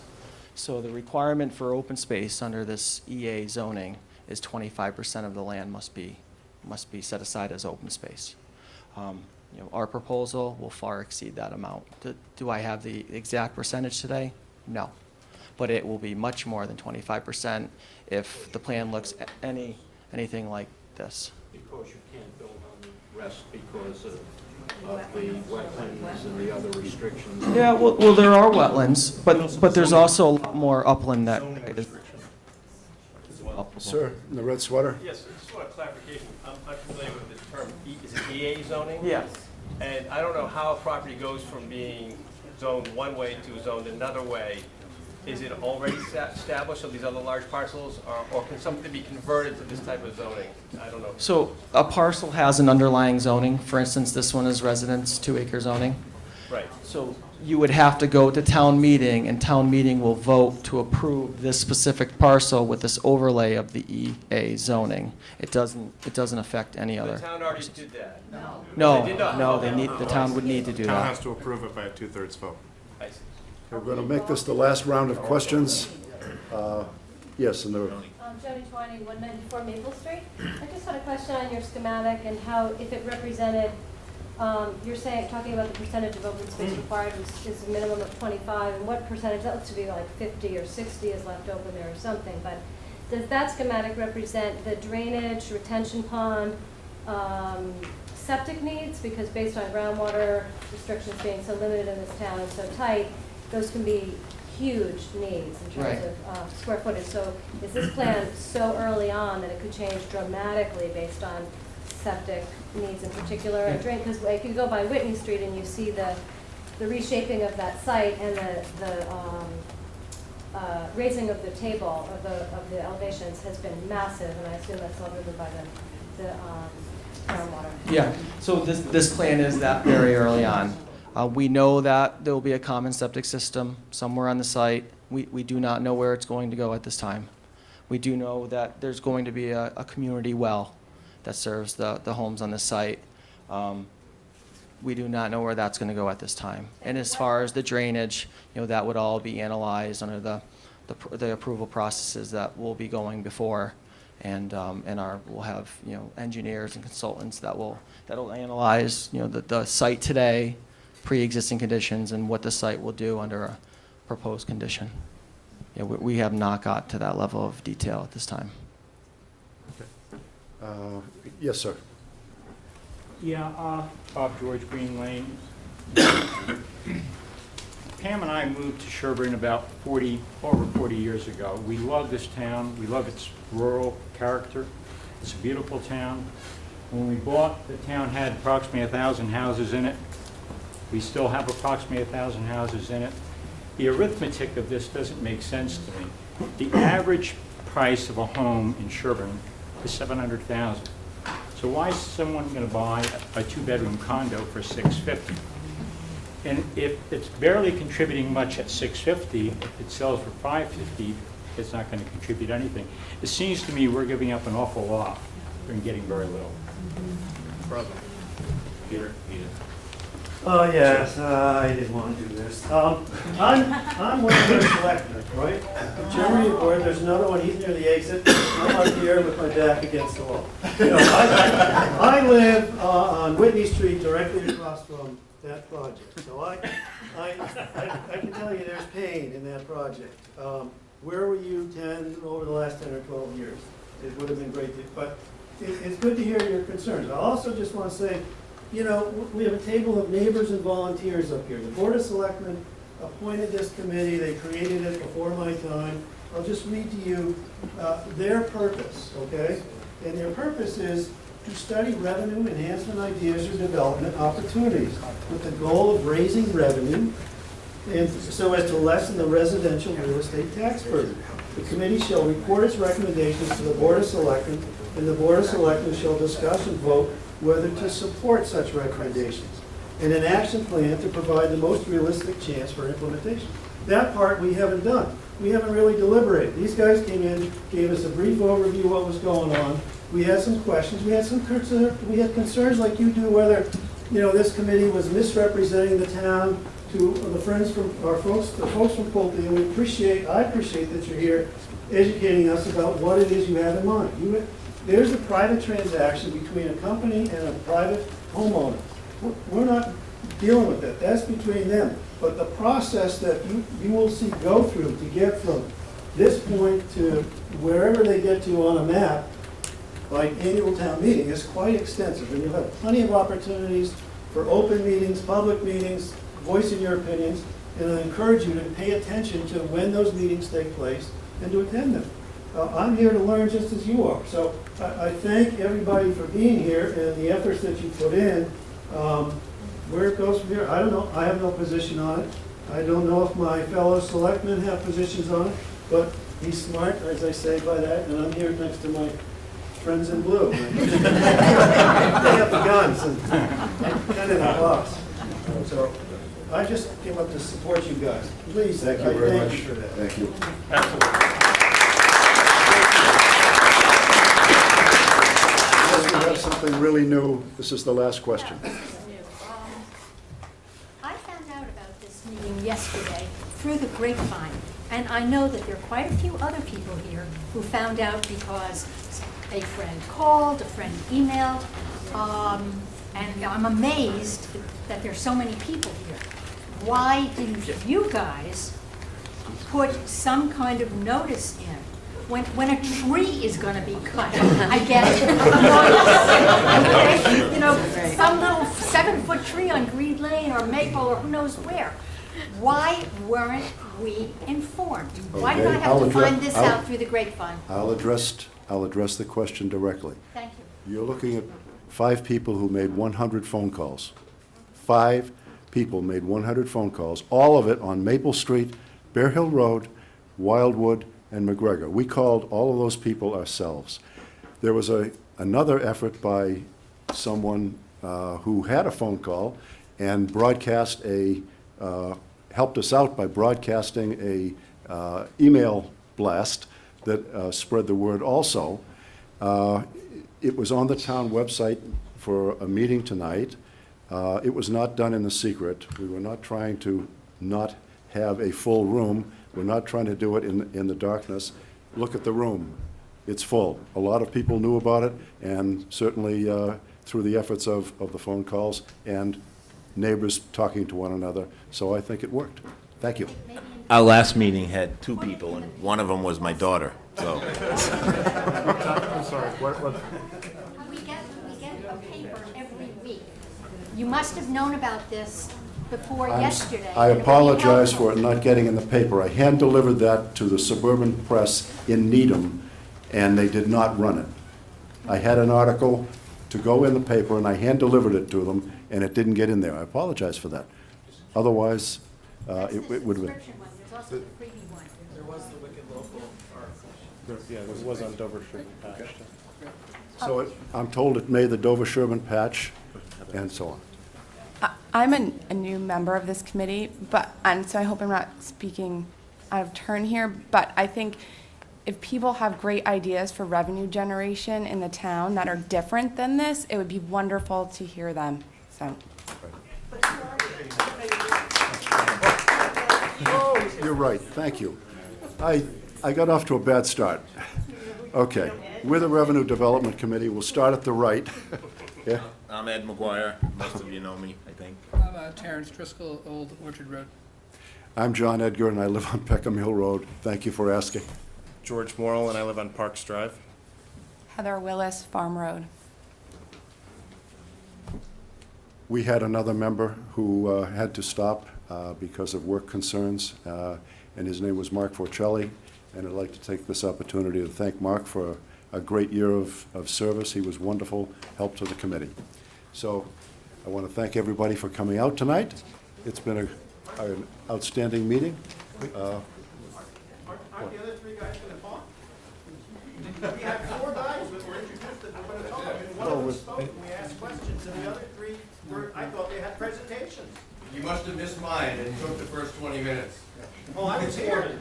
So the requirement for open space under this EA zoning is 25% of the land must be set aside as open space. You know, our proposal will far exceed that amount. Do I have the exact percentage today? No. But it will be much more than 25% if the plan looks anything like this. Because you can't build on the rest because of the wetlands and the other restrictions. Yeah, well, there are wetlands, but there's also a lot more upland that is. Sir, in the red sweater? Yes, I just want a clarification. I'm unfamiliar with the term, is it EA zoning? Yes. And I don't know how a property goes from being zoned one way to zoned another way. Is it already established of these other large parcels, or can something be converted to this type of zoning? I don't know. So a parcel has an underlying zoning. For instance, this one is residence 2 acre zoning. Right. So you would have to go to town meeting, and town meeting will vote to approve this specific parcel with this overlay of the EA zoning. It doesn't affect any other. The town already did that? No, They did not? no, the town would need to do Town that. has to approve it by a 2/3 vote. I see. We're going to make this the last round of questions. Yes, and the, Jody Twiney, 194 Maple Street. I just had a question on your schematic and how, if it represented, you're saying, talking about the percentage of open space required is a minimum of 25, and what percentage, that looks to be like 50 or 60 is left open there or something, but does that schematic represent the drainage, retention pond, septic needs? Because based on groundwater restrictions being so limited in this town and so tight, those can be huge needs in terms of square footage. So is this plan so early on that it could change dramatically based on septic needs in particular? And drain, because like you go by Whitney Street and you see the reshaping of that site and the raising of the table of the elevations has been massive, and I assume that's all driven by the groundwater. Yeah, so this plan is that very early on. We know that there will be a common septic system somewhere on the site. We do not know where it's going to go at this time. We do know that there's going to be a community well that serves the homes on the site. We do not know where that's going to go at this time. And as far as the drainage, that would all be analyzed under the approval processes that will be going before, and we'll have engineers and consultants that'll analyze the site today, pre-existing conditions, and what the site will do under a proposed condition. We have not got to that level of detail at this time. yes, sir. Yeah, Bob George, Green Lane. Pam and I moved to Sherborn about over 40 years ago. We love this town. We love its rural character. It's a beautiful town. When we bought, the town had approximately 1,000 houses in it. We still have approximately 1,000 houses in it. The arithmetic of this doesn't make sense to me. The average price of a home in Sherborn is $700,000. So why is someone going to buy a 2-bedroom condo for $650,000? And if it's barely contributing much at $650,000, if it sells for $550,000, it's not going to contribute anything. It seems to me we're giving up an awful lot and getting very little. Brother. Peter. Oh, yes, I didn't want to do this. I'm one of their selectors, right? The chairman of the board, there's another one, he's near the exit. I'm up here with my back against the wall. I live on Whitney Street, directly across from that project. So I can tell you there's pain in that project. Where were you over the last 10 or 12 years? It would have been great but it's good to hear your concerns. I also just want to say, we have a table of neighbors and volunteers up here. The Board of Selectmen appointed this committee. They created it before my time. I'll just read to you their purpose, okay? And their purpose is to study revenue enhancement ideas or development opportunities with the goal of raising revenue and so as to lessen the residential real estate tax burden. The committee shall report its recommendations to the Board of Selectmen, and the Board of Selectmen shall discuss and vote whether to support such recommendations, and an action plan to provide the most realistic chance for implementation. That part we haven't done. We haven't really deliberated. These guys came in, gave us a brief overview of what was going on. We had some questions. We had concerns like you do, whether this committee was misrepresenting the town to the folks from Pulte, and I appreciate that you're here educating us about what it is you have in mind. There's a private transaction between a company and a private homeowner. We're not dealing with that. That's between them. But the process that you will see go through to get from this point to wherever they get to on a map, like annual town meeting, is quite extensive. And you'll have plenty of opportunities for open meetings, public meetings, voicing your opinions. And I encourage you to pay attention to when those meetings take place and to attend them. I'm here to learn just as you are. So I thank everybody for being here and the efforts that you put in. Where it goes from here, I don't know. I have no position on it. I don't know if my fellow selectmen have positions on it, but he's smart, as I say by that, and I'm here next to my friends in blue. They have the guns and kind of the boss. So I just came up to support you guys. Please, Thank you I very thank much. you for that. Thank you. Yes, we have something really new. This is the last question. I found out about this meeting yesterday through the grapevine, and I know that there are quite a few other people here who found out because a friend called, a friend emailed, and I'm amazed that there's so many people here. Why didn't you guys put some kind of notice in? When a tree is gonna be cut, I get it. Okay? You know, some little 7-foot tree on Green Lane or Maple or who knows where. Why weren't we informed? Why did I Okay, have to find this I'll- out through the grapevine? I'll address the question directly. Thank you. You're looking at 5 people who made 100 phone calls. 5 people made 100 phone calls, all of it on Maple Street, Bear Hill Road, Wildwood, and McGregor. We called all of those people ourselves. There was another effort by someone who had a phone call and helped us out by broadcasting a email blast that spread the word also. It was on the town website for a meeting tonight. It was not done in the secret. We were not trying to not have a full room. We're not trying to do it in the darkness. Look at the room. It's full. A lot of people knew about it, and certainly through the efforts of the phone calls and neighbors talking to one another. So I think it worked. Thank you. Our last meeting had 2 people, and one of them was my daughter, so. I'm sorry, what? We get a paper every week. You must have known about this before yesterday. I and it would be apologize helpful. for it not getting in the paper. I hand-delivered that to the Suburban Press in Needham, and they did not run it. I had an article to go in the paper, and I hand-delivered it to them, and it didn't get in there. I apologize for that. Otherwise, it would have been. Subscription one. There's also the freebie one. There was the Wicked Local article. Yeah, this was on Dover Street. So I'm told it made the Dover-Sherman patch, and so on. I'm a new member of this committee, and so I hope I'm not speaking out of turn here, but I think if people have great ideas for revenue generation in the town that are different than this, it would be wonderful to hear them, so. Oh, you're right, thank you. I got off to a bad start. Okay, we're the Revenue Development Committee. We'll start at the right. Yeah? I'm Ed McGuire. Most of you know me, I think. I'm Terrence Driscoll, Old Orchard Road. I'm John Edgar, and I live on Peckham Hill Road. Thank you for asking. George Morrill, and I live on Parks Drive. Heather Willis, Farm Road. We had another member who had to stop because of work concerns, and his name was Mark Forcelli. And I'd like to take this opportunity to thank Mark for a great year of service. He was wonderful help to the committee. So I want to thank everybody for coming out tonight. It's been an outstanding meeting. Aren't the other 3 guys going to talk? We had 4 guys that were introduced that were going to talk, and one of them spoke, and we asked questions, and the other 3 I thought they had presentations. You must have missed mine and took the first 20 minutes. Oh, I was here,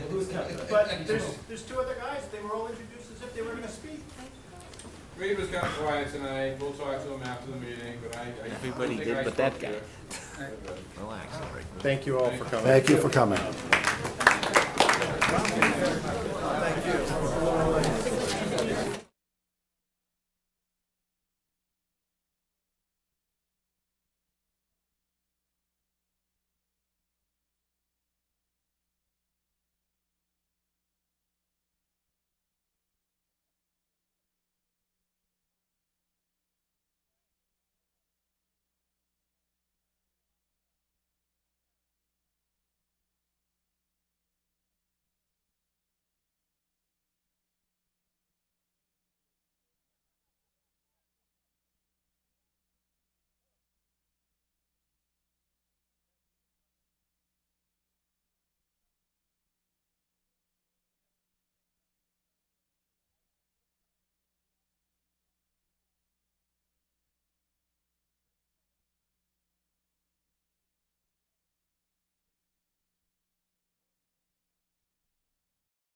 but there's 2 other guys, they were all introduced as if they were going to speak. Reed was kind of quiet tonight. We'll talk to him after the meeting, but Everybody did but that guy. Relax, all right. Thank you all for coming. Thank you for coming. Thank you.